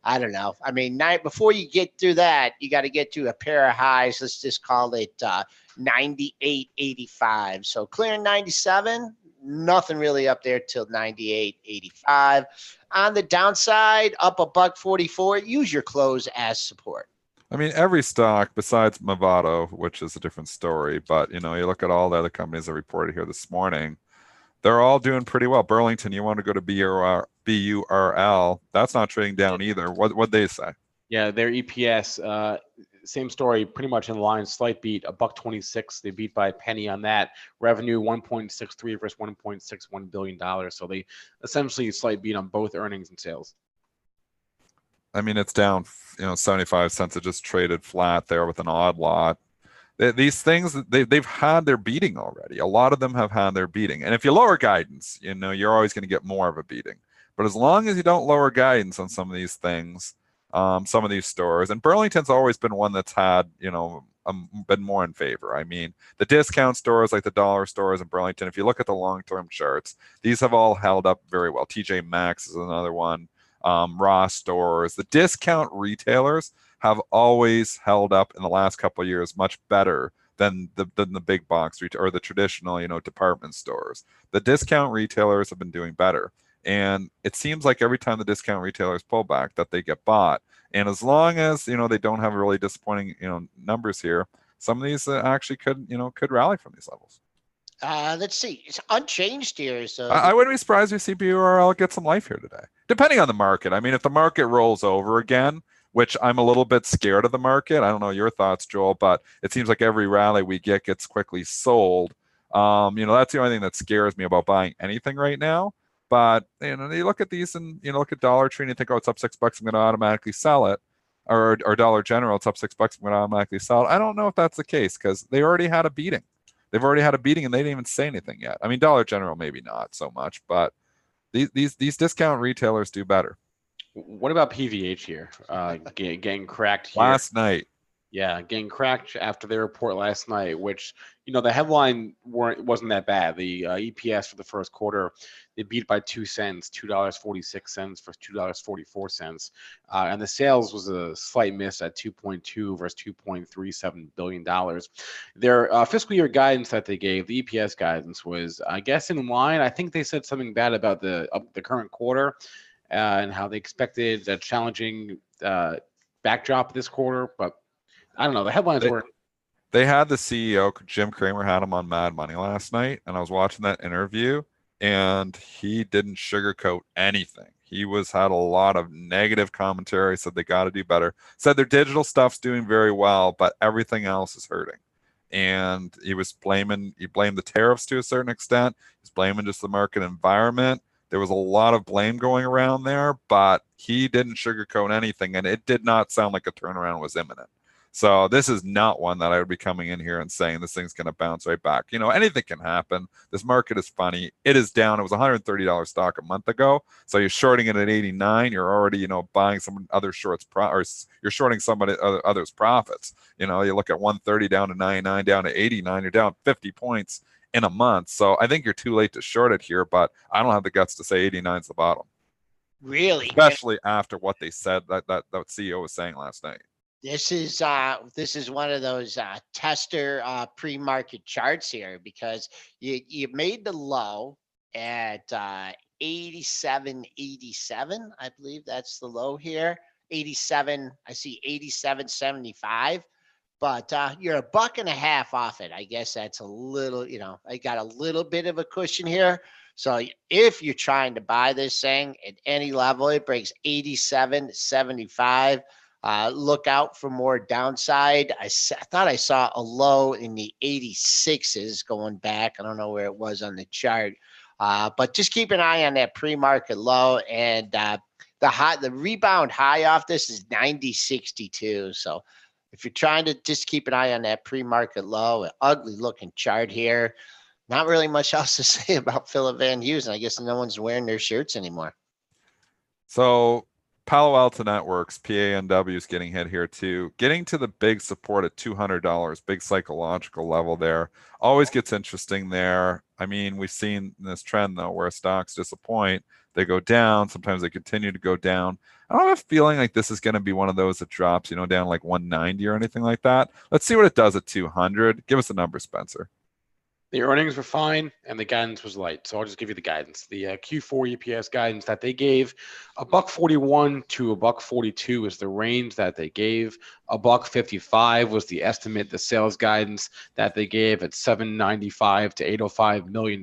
I don't know. I mean, before you get through that, you got to get to a pair of highs. Let's just call it 98.85. So clearing 97, nothing really up there till 98.85. On the downside, up $1.44. Use your close as support. I mean, every stock besides Movado, which is a different story, but you look at all the other companies that reported here this morning, they're all doing pretty well. Burlington, you want to go to BURL, that's not trading down either. What'd they say? Yeah, their EPS, same story, pretty much in line, slight beat, $1.26. They beat by a penny on that. Revenue, 1.63 versus $1.61 billion. So they essentially slight beat on both earnings and sales. I mean, it's down, 75 cents. It just traded flat there with an odd lot. These things, they've had their beating already. A lot of them have had their beating. And if you lower guidance, you're always going to get more of a beating. But as long as you don't lower guidance on some of these things, some of these stores, and Burlington's always been one that's had, been more in favor. I mean, the discount stores like the dollar stores in Burlington, if you look at the long-term charts, these have all held up very well. TJ Maxx is another one. Ross stores, the discount retailers have always held up in the last couple of years much better than the big box or the traditional, department stores. The discount retailers have been doing better. And it seems like every time the discount retailers pull back that they get bought. And as long as, they don't have really disappointing, numbers here, some of these actually could rally from these levels. Let's see. It's unchanged here. So I wouldn't be surprised if CBURL get some life here today, depending on the market. I mean, if the market rolls over again, which I'm a little bit scared of the market. I don't know your thoughts, Joel, but it seems like every rally we get gets quickly sold. That's the only thing that scares me about buying anything right now. But, you look at these and, look at Dollar Tree and you think, oh, it's up $6. I'm going to automatically sell it. Or Dollar General, it's up $6. I'm going to automatically sell it. I don't know if that's the case because they already had a beating. They've already had a beating and they didn't even say anything yet. I mean, Dollar General, maybe not so much, but these discount retailers do better. What about PVH here? Getting cracked here. Last night. Yeah, getting cracked after their report last night, which, the headline wasn't that bad. The EPS for the first quarter, they beat by 2 cents, $2.46 versus $2.44. And the sales was a slight miss at 2.2 versus $2.37 billion. Their fiscal year guidance that they gave, the EPS guidance, was, I guess, in line. I think they said something bad about the current quarter and how they expected a challenging backdrop this quarter, but I don't know. The headlines were. They had the CEO, Jim Cramer, had him on Mad Money last night, and I was watching that interview, and he didn't sugarcoat anything. He had a lot of negative commentary, said they got to do better, said their digital stuff's doing very well, but everything else is hurting. And he blamed the tariffs to a certain extent. He's blaming just the market environment. There was a lot of blame going around there, but he didn't sugarcoat anything, and it did not sound like a turnaround was imminent. So this is not one that I would be coming in here and saying this thing's going to bounce right back. Anything can happen. This market is funny. It is down. It was $130 stock a month ago. So you're shorting it at 89. You're already, buying some other shorts, or you're shorting somebody other's profits. You look at 130 down to 99, down to 89. You're down 50 points in a month. So I think you're too late to short it here, but I don't have the guts to say 89 is the bottom. Really? Especially after what they said that CEO was saying last night. This is one of those tester pre-market charts here, because you made the low at 87.87. I believe that's the low here. 87. I see 87.75. But you're $1.50 off it. I guess that's a little. I got a little bit of a cushion here. So if you're trying to buy this thing at any level, it breaks 87.75. Look out for more downside. I thought I saw a low in the 86s going back. I don't know where it was on the chart, but just keep an eye on that pre-market low. And the rebound high off this is 90.62. So if you're trying to just keep an eye on that pre-market low, an ugly looking chart here. Not really much else to say about Philip Van Heusen. I guess no one's wearing their shirts anymore. So Palo Alto Networks, PANW, is getting hit here too. Getting to the big support at $200, big psychological level there. Always gets interesting there. I mean, we've seen this trend though, where stocks disappoint, they go down. Sometimes they continue to go down. I don't have a feeling like this is going to be one of those that drops, down like 190 or anything like that. Let's see what it does at 200. Give us a number, Spencer. The earnings were fine and the guidance was light. So I'll just give you the guidance. The Q4 EPS guidance that they gave, $1.41 to $1.42 is the range that they gave. $1.55 was the estimate. The sales guidance that they gave at $795 to $805 million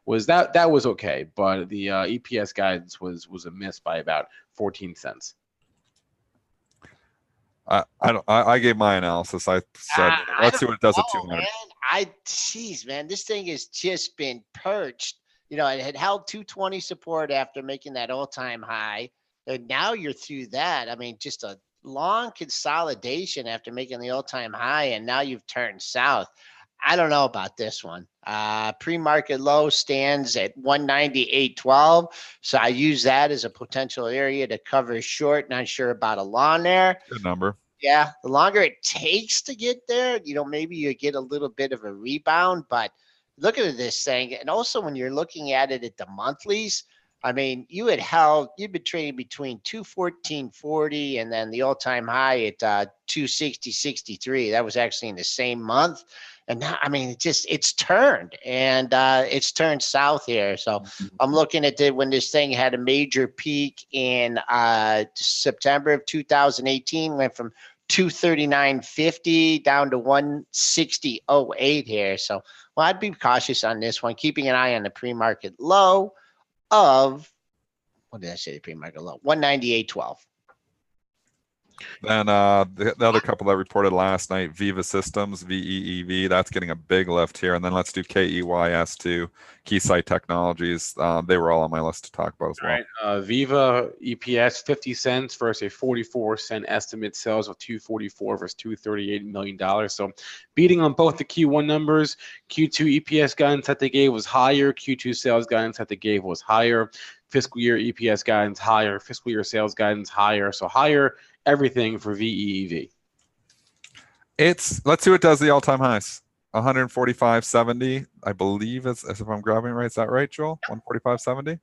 was that was okay, but the EPS guidance was a miss by about 14 cents. I gave my analysis. I said, let's see what it does at 200. Man, this thing has just been perched. It had held 220 support after making that all-time high. And now you're through that. I mean, just a long consolidation after making the all-time high, and now you've turned south. I don't know about this one. Pre-market low stands at 198.12. So I use that as a potential area to cover short. Not sure about a long there. Good number. Yeah, the longer it takes to get there, maybe you get a little bit of a rebound. But look at this thing. And also when you're looking at it at the monthlies, I mean, you've been trading between 214.40 and then the all-time high at 260.63. That was actually in the same month. And now, I mean, it's turned, and it's turned south here. So I'm looking at when this thing had a major peak in September of 2018, went from 239.50 down to 160.08 here. So, well, I'd be cautious on this one, keeping an eye on the pre-market low of, what did I say, the pre-market low? 198.12. Then the other couple that reported last night, Viva Systems, VEEV, that's getting a big lift here. And then let's do KEYS too, Keysight Technologies. They were all on my list to talk about as well. All right. Viva EPS 50 cents versus a 44-cent estimate, sales of $244 versus $238 million. So beating on both the Q1 numbers. Q2 EPS guidance that they gave was higher. Q2 sales guidance that they gave was higher. Fiscal year EPS guidance higher. Fiscal year sales guidance higher. So higher everything for VEEV. Let's see what does the all-time highs. 145.70, I believe, as if I'm grabbing it right. Is that right, Joel? 145.70? Yep.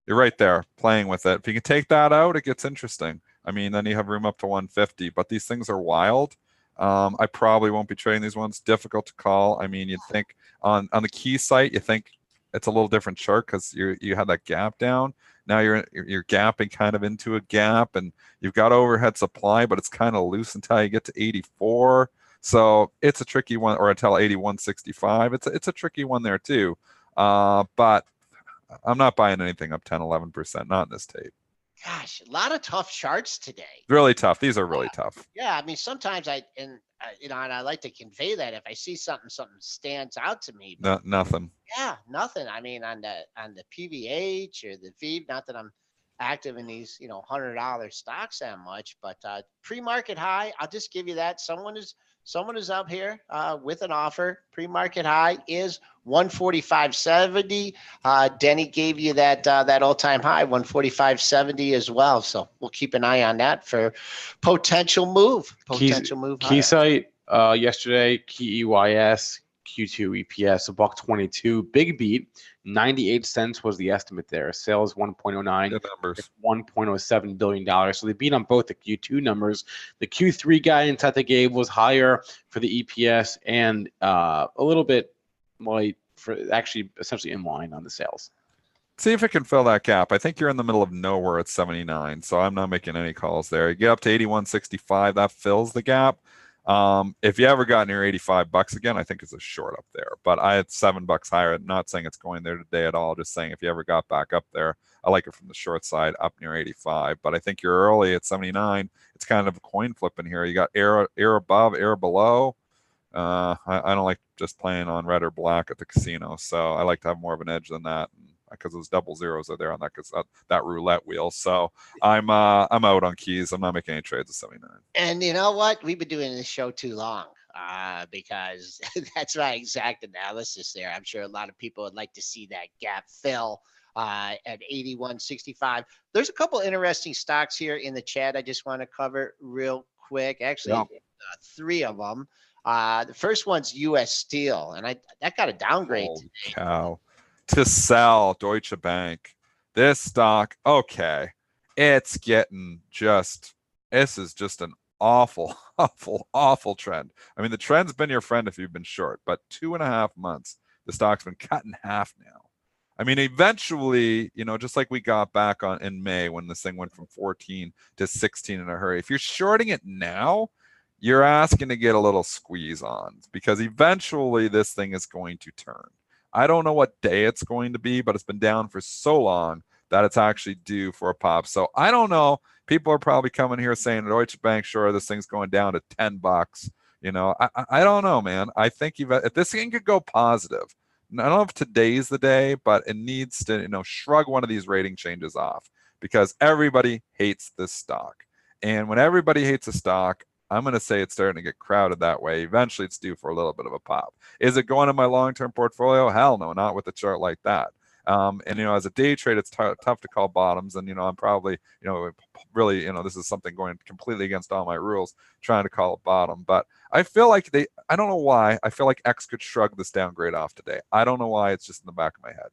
You're right there, playing with it. If you can take that out, it gets interesting. I mean, then you have room up to 150, but these things are wild. I probably won't be trading these ones. Difficult to call. I mean, you'd think on the key site, you think it's a little different chart because you had that gap down. Now you're gapping kind of into a gap, and you've got overhead supply, but it's kind of loose until you get to 84. So it's a tricky one, or until 81.65. It's a tricky one there too. But I'm not buying anything up 10, 11%, not in this tape. Gosh, a lot of tough charts today. Really tough. These are really tough. Yeah, I mean, sometimes and I like to convey that if I see something stands out to me. But nothing. Yeah, nothing. I mean, on the PVH or the VEEV, not that I'm active in these, $100 stocks that much, but pre-market high, I'll just give you that. Someone is up here with an offer. Pre-market high is 145.70. Denny gave you that all-time high, 145.70 as well. So we'll keep an eye on that for potential move. Key site yesterday, key EYS, Q2 EPS, $1.22. Big beat. 98 cents was the estimate there. Sales 1.09, $1.07 billion. So they beat on both the Q2 numbers. The Q3 guidance that they gave was higher for the EPS and a little bit light for actually essentially in line on the sales. See if it can fill that gap. I think you're in the middle of nowhere at 79, so I'm not making any calls there. You get up to 81.65, that fills the gap. If you ever got near $85 again, I think it's a short up there. But I had $7 higher. Not saying it's going there today at all. Just saying if you ever got back up there, I like it from the short side up near 85. But I think you're early at 79. It's kind of a coin flip in here. You got air above, air below. I don't like just playing on red or black at the casino, so I like to have more of an edge than that. Because those double zeros are there on that roulette wheel. So I'm out on keys. I'm not making any trades at 79. And you know what? We've been doing this show too long because that's my exact analysis there. I'm sure a lot of people would like to see that gap fill at 81.65. There's a couple interesting stocks here in the chat I just want to cover real quick. Actually, three of them. The first one's U.S. Steel, and that got a downgrade Holy today. Cow. To sell Deutsche Bank. This stock, okay, it's getting this is just an awful trend. I mean, the trend's been your friend if you've been short, but 2.5 months, the stock's been cut in half now. I mean, eventually, just like we got back in May when this thing went from 14 to 16 in a hurry. If you're shorting it now, you're asking to get a little squeeze on because eventually this thing is going to turn. I don't know what day it's going to be, but it's been down for so long that it's actually due for a pop. So I don't know. People are probably coming here saying Deutsche Bank, sure, this thing's going down to $10. I don't know, man. I think if this thing could go positive, I don't know if today's the day, but it needs to, shrug one of these rating changes off because everybody hates this stock. And when everybody hates a stock, I'm going to say it's starting to get crowded that way. Eventually, it's due for a little bit of a pop. Is it going in my long-term portfolio? Hell no, not with a chart like that. And, as a day trade, it's tough to call bottoms. And, I'm probably, really, this is something going completely against all my rules, trying to call a bottom. But I feel like I don't know why. I feel like X could shrug this downgrade off today. I don't know why. It's just in the back of my head.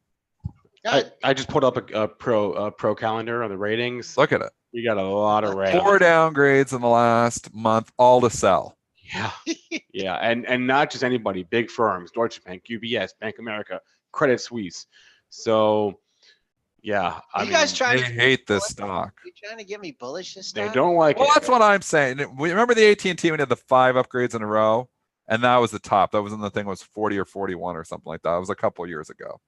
I just put up a pro calendar on the ratings. Look at it. You got a lot of red. 4 downgrades in the last month, all to sell. Yeah. Yeah. And not just anybody, big firms, Deutsche Bank, UBS, Bank of America, Credit Suisse. So, yeah. They hate this stock. You trying to get me bullish this stock? They don't like it. Well, that's what I'm saying. Remember the AT&T when they had the 5 upgrades in a row? And that was the top. That was when the thing was 40 or 41 or something like that. It was a couple of years ago.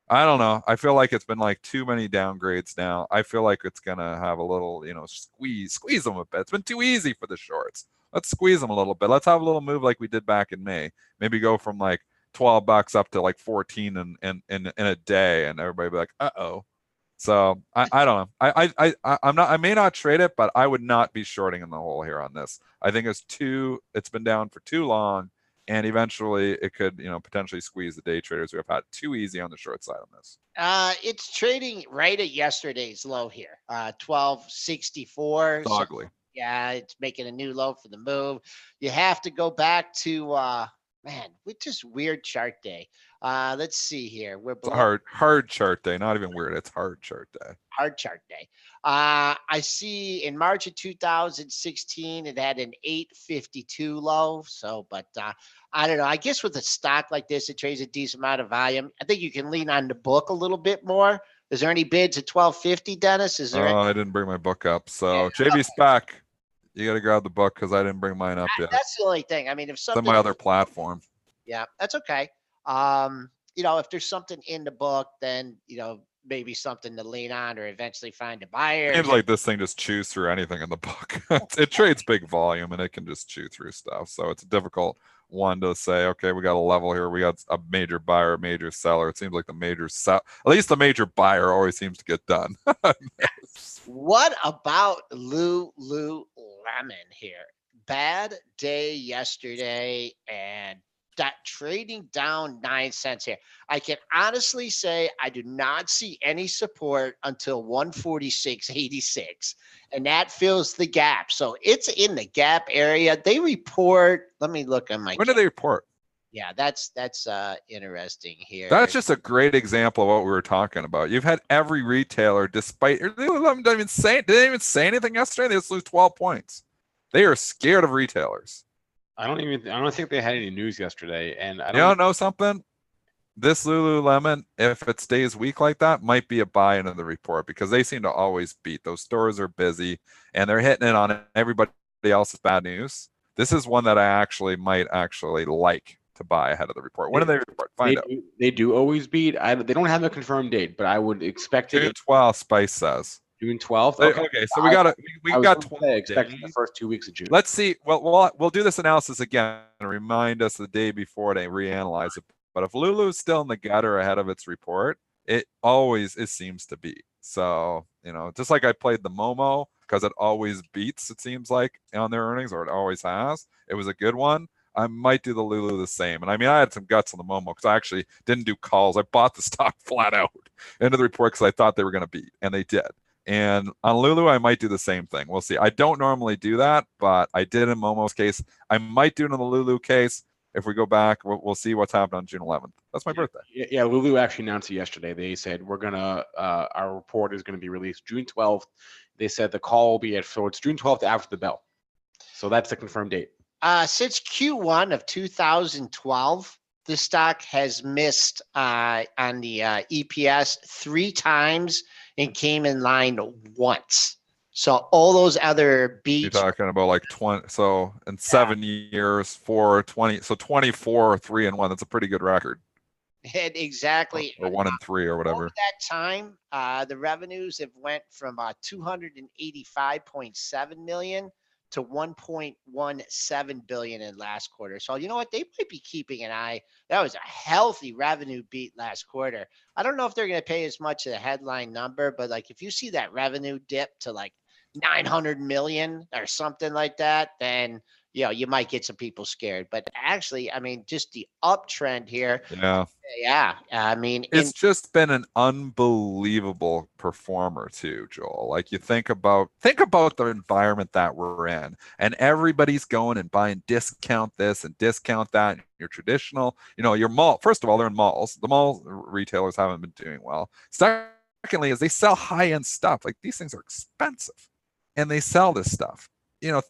I don't know. I feel like it's been like too many downgrades now. I feel like it's going to have a little, squeeze them a bit. It's been too easy for the shorts. Let's squeeze them a little bit. Let's have a little move like we did back in May. Maybe go from like $12 up to like 14 in a day, and everybody be like, uh-oh. So I don't know. I may not trade it, but I would not be shorting in the hole here on this. I think it's been down for too long. And eventually it could, potentially squeeze the day traders who have had too easy on the short side on this. It's trading right at yesterday's low here, 1264. It's ugly. Yeah, it's making a new low for the move. You have to go back to man, with just weird chart day. Let's see here. We're It's a below hard chart day. Not even weird. It's hard chart day. hard chart day. I see in March of 2016 it had an 852 low. So, but I don't know. I guess with a stock like this, it trades a decent amount of volume. I think you can lean on the book a little bit more. Is there any bids at 1250, Dennis? Is there? Oh, I didn't bring my book up. So Yeah, JB Spec, you got to grab the book because I didn't bring mine up yet. that's the only thing. I mean, if It's on something, my other platform. yeah, that's okay. If there's something in the book, then maybe something to lean on or eventually find a buyer. Seems like this thing just chews through anything in the book. It trades big volume and it can just chew through stuff. So it's a difficult one to say, okay, we got a level here. We got a major buyer, a major seller. It seems like at least the major buyer always seems to get done. What about Lululemon here? Bad day yesterday and that trading down 9 cents here. I can honestly say I do not see any support until 146.86, and that fills the gap. So it's in the gap area. They report. Let me look on my. When do they report? Yeah, that's interesting here. That's just a great example of what we were talking about. You've had every retailer, despite they didn't even say anything yesterday. They just lose 12 points. They are scared of retailers. I don't think they had any news yesterday, and I You don't know something. This Lululemon, if it stays weak like that, might be a buy into the report because they seem to always beat. Those stores are busy and they're hitting it on everybody else's bad news. This is one that I might like to buy ahead of the report. When do they report? Find out. They do always beat. They don't have a confirmed date, but I would expect it. June 12th, Spice says. June 12th. Okay, so we got 20 expecting the first 2 weeks of June. Let's see. Well, we'll do this analysis again and remind us the day before to reanalyze it. But if Lulu's still in the gutter ahead of its report, it seems to be. So, just like I played the Momo because it always beats, it seems like, on their earnings, or it always has. It was a good one. I might do the Lulu the same. And I mean, I had some guts on the Momo because I actually didn't do calls. I bought the stock flat out into the report because I thought they were going to beat, and they did. And on Lulu, I might do the same thing. We'll see. I don't normally do that, but I did in Momo's case. I might do it in the Lulu case. If we go back, we'll see what's happened on June 11th. That's my birthday. Yeah, Lulu actually announced it yesterday. They said our report is going to be released June 12th. They said the call will be so it's June 12th after the bell. So that's the confirmed date. Since Q1 of 2012, the stock has missed on the EPS 3 times and came in line once. So all those other beats. You're talking about like 20. So in 7 years, 4-20. So 24, 3-1. That's a pretty good record. Exactly. Or 1-3 or whatever. Over that time, the revenues have went from 285.7 million to 1.17 billion in last quarter. So you know what? They might be keeping an eye. That was a healthy revenue beat last quarter. I don't know if they're going to pay as much as a headline number, but like if you see that revenue dip to like 900 million or something like that, then you might get some people scared. But actually, I mean, just the uptrend here. Yeah. I mean, it's just been an unbelievable performer too, Joel. Like you think about the environment that we're in, and everybody's going and buying discount this and discount that. Your traditional, your mall. First of all, they're in malls. The mall retailers haven't been doing well. Secondly, is they sell high-end stuff. Like these things are expensive, and they sell this stuff.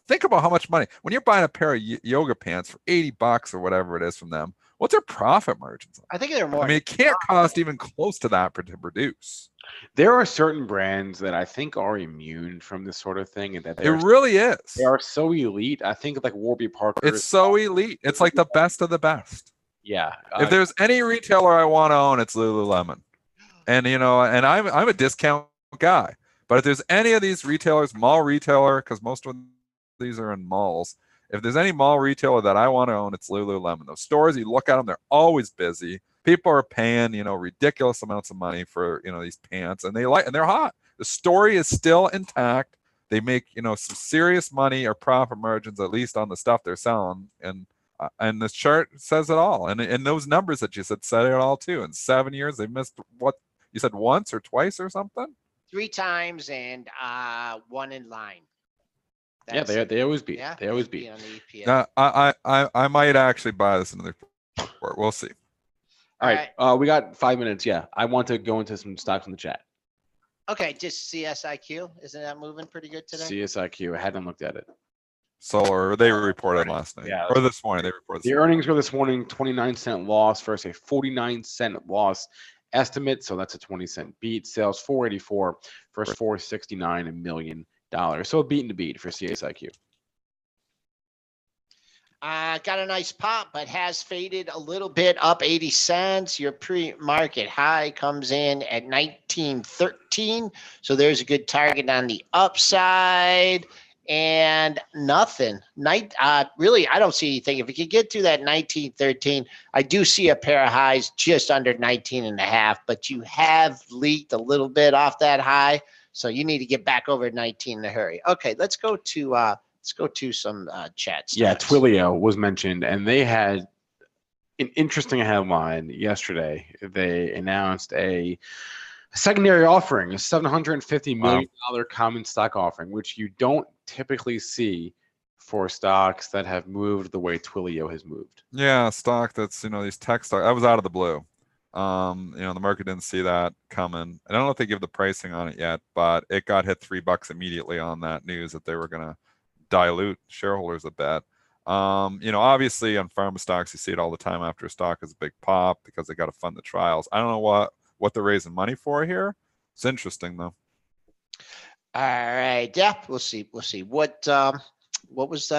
Think about how much money when you're buying a pair of yoga pants for $80 or whatever it is from them. What's their profit margins? I think they're more. I mean, it can't cost even close to that to produce. There are certain brands that I think are immune from this sort of thing, and that it really is. They are so elite. I think like Warby Parker. It's so elite. It's like the best of the best. Yeah. If there's any retailer I want to own, it's Lululemon. And and I'm a discount guy. But if there's any of these retailers, mall retailer, because most of these are in malls. If there's any mall retailer that I want to own, it's Lululemon. Those stores, you look at them, they're always busy. People are paying, ridiculous amounts of money for, these pants, and they're hot. The story is still intact. They make, some serious money or profit margins, at least on the stuff they're selling. And this chart says it all. And those numbers that you said it all too. In 7 years, they missed what you said once or twice or something? 3 times and 1 in line. Yeah, they always beat. Yeah, They always beat. on the EPS. I might actually buy this in the report. We'll see. All right. We got 5 minutes. Yeah. I want to go into some stocks in the chat. Okay, just CSIQ. Isn't that moving pretty good today? CSIQ. I hadn't looked at it. Solar, they reported last night. Yeah, or this morning. They reported. The earnings were this morning, 29-cent loss versus a 49-cent loss estimate. So that's a 20-cent beat. Sales 484 versus 469 $1 million. So beating the beat for CSIQ. Got a nice pop, but has faded a little bit, up 80 cents. Your pre-market high comes in at 1913. So there's a good target on the upside. And nothing. Really, I don't see anything. If we could get to that 1913, I do see a pair of highs just under 19.5, but you have leaked a little bit off that high. So you need to get back over 19 in a hurry. Okay, let's go to some chats. Yeah, TWLO was mentioned, and they had an interesting headline yesterday. They announced a secondary offering, a $750 million common stock offering, which you don't typically see for stocks that have moved the way TWLO has moved. Yeah, stock that's, these tech stocks. I was out of the blue. The market didn't see that coming. I don't know if they give the pricing on it yet, but it got hit $3 immediately on that news that they were going to dilute shareholders a bit. Obviously on pharma stocks, you see it all the time after a stock is a big pop because they got to fund the trials. I don't know what they're raising money for here. It's interesting though. All right. Yeah, we'll see. What was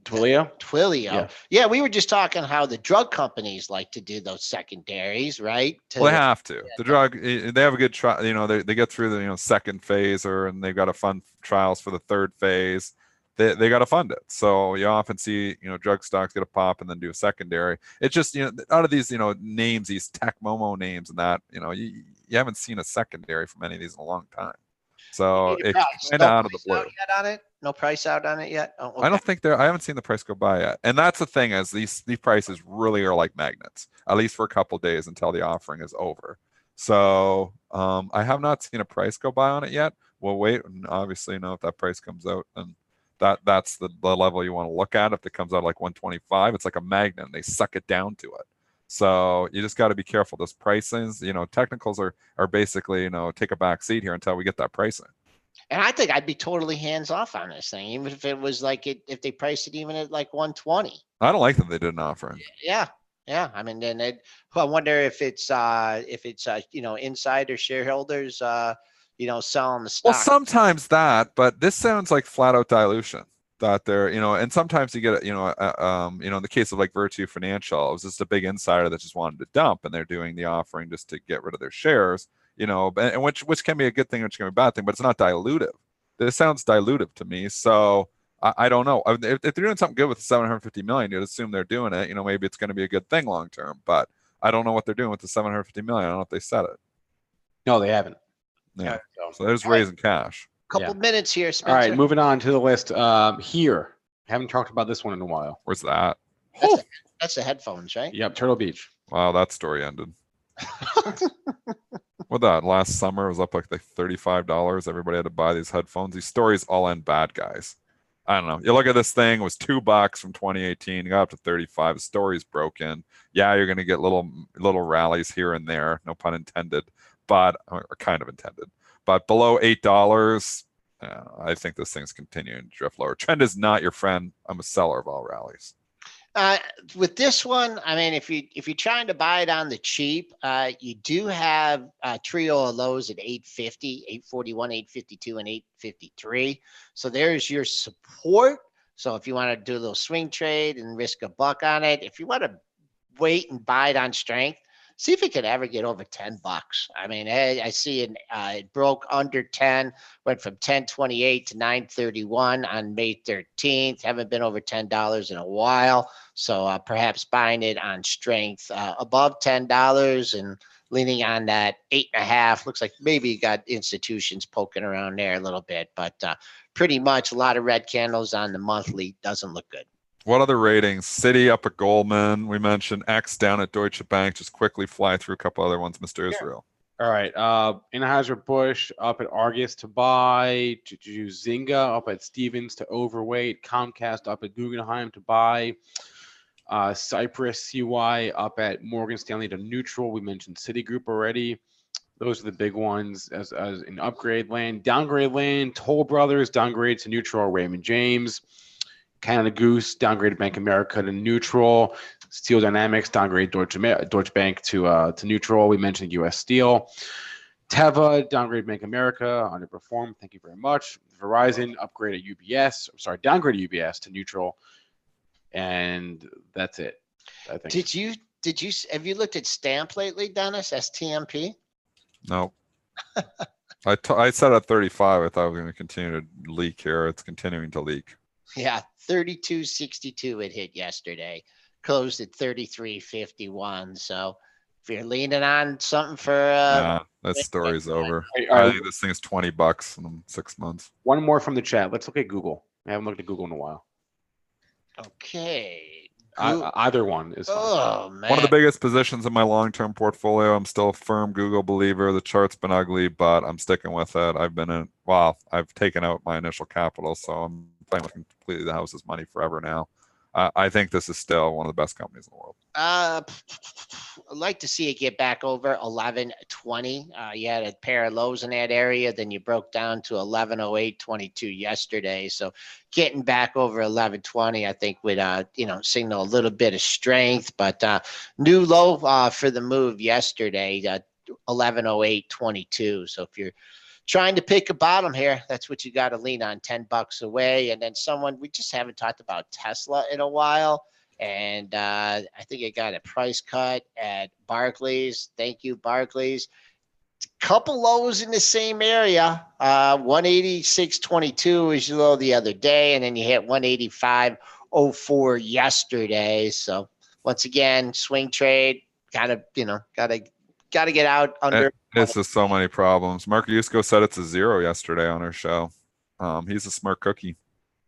TWLO? Yeah, we were just talking how the drug companies like to do those secondaries, right? Well, they have to. The drug, they have a good trial. They get through the second phase, and they've got to fund trials for the third phase. They got to fund it. So you often see drug stocks get a pop and then do a secondary. It's just out of these names, these tech momo names, and that you haven't seen a secondary from any of these in a long time. So it's kind of out of the blue. No price out on it yet. Oh, okay. I don't think I haven't seen the price go by yet. And that's the thing is these prices really are like magnets, at least for a couple of days until the offering is over. So I have not seen a price go by on it yet. We'll wait and obviously if that price comes out, and that's the level you want to look at. If it comes out like 125, it's like a magnet and they suck it down to it. So you just got to be careful. Those pricings, technicals are basically, take a back seat here until we get that pricing. And I think I'd be totally hands off on this thing, even if it was like if they priced it even at like 120. I don't like that they did an offering. Yeah. I mean, then I wonder if it's insider shareholders, selling the stock. Well, sometimes that, but this sounds like flat out dilution. That they're, and sometimes you get, in the case of like Virtue Financial, it was just a big insider that just wanted to dump, and they're doing the offering just to get rid of their shares, and which can be a good thing, which can be a bad thing, but it's not dilutive. This sounds dilutive to me. So I don't know. If they're doing something good with the 750 million, you'd assume they're doing it. Maybe it's going to be a good thing long term, but I don't know what they're doing with the 750 million. I don't know if they said it. No, they haven't. Yeah. So they're just raising cash. Couple minutes here, Spencer. All right, moving on to the list. Here, haven't talked about this one in a while. Where's that? That's the headphones, right? Yep, Turtle Beach. Wow, that story ended. What that last summer it was up like $35. Everybody had to buy these headphones. These stories all end bad, guys. I don't know. You look at this thing, it was $2 from 2018, got up to 35. The story's broken. Yeah, you're gonna get little rallies here and there, no pun intended, but or kind of intended. But below $8, I think this thing's continuing to drift lower. Trend is not your friend. I'm a seller of all rallies. With this one, I mean, if you're trying to buy it on the cheap, you do have trio of lows at 850, 841, 852, and 853. So there's your support. So if you want to do a little swing trade and risk a buck on it, if you want to wait and buy it on strength, see if it could ever get over $10. I mean, I see it broke under 10, went from 10.28 to 9.31 on May 13th. Haven't been over $10 in a while. So perhaps buying it on strength above $10 and leaning on that 8.5. Looks like maybe you got institutions poking around there a little bit, but pretty much a lot of red candles on the monthly. Doesn't look good. What other ratings? Citi up at Goldman. We mentioned X down at Deutsche Bank. Just quickly fly through a couple other ones, Mr. Israel. All right. Anheuser-Busch up at Argus to buy. Zynga up at Stevens to overweight. Comcast up at Guggenheim to buy. Cypress CY up at Morgan Stanley to neutral. We mentioned Citigroup already. Those are the big ones as in upgrade land. Downgrade land, Toll Brothers downgrade to neutral, Raymond James. Canada Goose downgraded Bank of America to neutral. Steel Dynamics downgraded Deutsche Bank to neutral. We mentioned U.S. Steel. Teva downgraded Bank of America, underperformed. Thank you very much. Verizon upgraded UBS. Downgraded UBS to neutral, and that's it. I think. Have you looked at Stamp lately, Dennis? STMP? No. I said at 35. I thought it was going to continue to leak here. It's continuing to leak. Yeah, 32.62 it hit yesterday. Closed at 33.51. So if you're leaning on something for that story's over. All right. I think this thing is $20 in 6 months. One more from the chat. Let's look at Google. I haven't looked at Google in a while. Okay. Either one is fine. Oh, man. One of the biggest positions in my long-term portfolio. I'm still a firm Google believer. The chart's been ugly, but I'm sticking with it. I've taken out my initial capital, so I'm playing with completely the house's money forever now. I think this is still one of the best companies in the world. I'd like to see it get back over 11.20. You had a pair of lows in that area, then you broke down to 11.0822 yesterday. So getting back over 11.20, I think would signal a little bit of strength. But new low for the move yesterday, 11.0822. So if you're trying to pick a bottom here, that's what you got to lean on, $10 away. And then we just haven't talked about Tesla in a while. And I think it got a price cut at Barclays. Thank you, Barclays. Couple lows in the same area. 186.22 was your low the other day, and then you hit 185.04 yesterday. So once again, swing trade. Gotta get out under. This is so many problems. Mark Yusko said it's a 0 yesterday on our show. He's a smart cookie.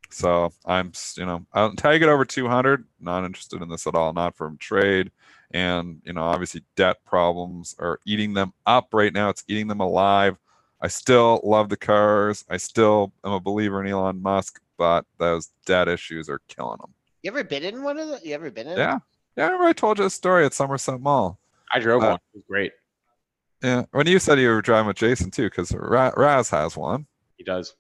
So until you get over 200, not interested in this at all. Not from trade. And, obviously debt problems are eating them up right now. It's eating them alive. I still love the cars. I still am a believer in Elon Musk, but those debt issues are killing them. You ever been in one of them? You ever been in? Yeah. Yeah, I remember I told you a story at Somerset Mall. I drove one. It was great. Yeah. When you said you were driving with Jason too, because Raz has one. He does.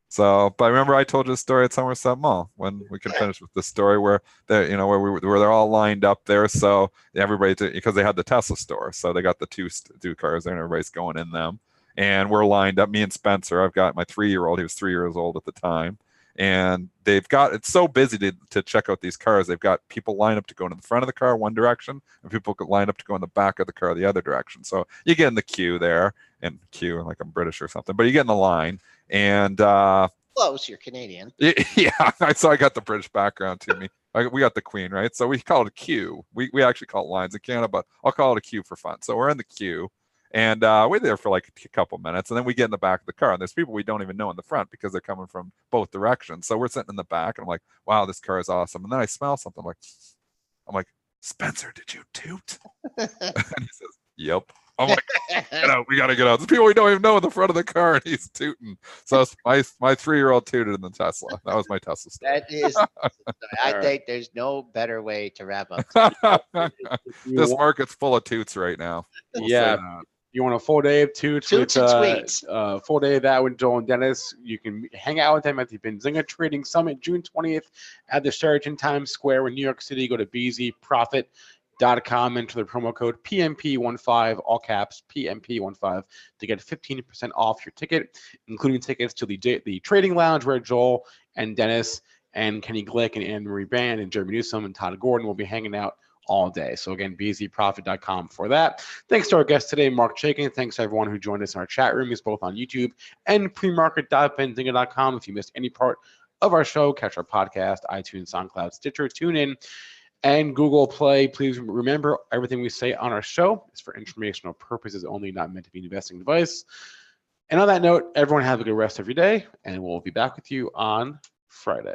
So, but I remember I told you a story at Somerset Mall when we can finish with the story where they're all lined up there. So everybody, because they had the Tesla store, so they got the two cars there and everybody's going in them. And we're lined up, me and Spencer. I've got my 3-year-old. He was 3 years old at the time. And it's so busy to check out these cars. They've got people lined up to go into the front of the car one direction, and people could line up to go in the back of the car the other direction. So you get in the queue there, and like I'm British or something, but you get in the line, and close, you're Canadian. Yeah, so I got the British background to me. We got the Queen, right? So we call it a queue. We actually call it lines in Canada, but I'll call it a queue for fun. So we're in the queue. And we're there for like a couple minutes, and then we get in the back of the car, and there's people we don't even know in the front because they're coming from both directions. So we're sitting in the back, and I'm like, wow, this car is awesome. And then I smell something. I'm like, Spencer, did you toot? And he says, yep. I'm like, get out. We got to get out. There's people we don't even know in the front of the car, and he's tooting. So my 3-year-old tooted in the Tesla. That was my Tesla story. That is, I think there's no better way to wrap up. This market's full of toots right now. We'll you want a full day of toots and tweets. Full day of that with Joel and Dennis. You can hang out with them at the Benzinga Trading Summit June 20th at the Sheraton Times Square in New York City. Go to bzprofit.com, enter the promo code PMP15, all caps PMP15, to get 15% off your ticket, including tickets to the Trading Lounge where Joel and Dennis and Kenny Glick and Anne-Marie Band and Jeremy Newsom and Todd Gordon will be hanging out all day. So again, bzprofit.com for that. Thanks to our guest today, Marc Chaikin. Thanks to everyone who joined us in our chat room. It's both on YouTube and premarket.benzinga.com. If you missed any part of our show, catch our podcast, iTunes, SoundCloud, Stitcher, TuneIn, and Google Play. Please remember, everything we say on our show is for informational purposes only, not meant to be an investing advice. And on that note, everyone have a good rest of your day, and we'll be back with you on Friday.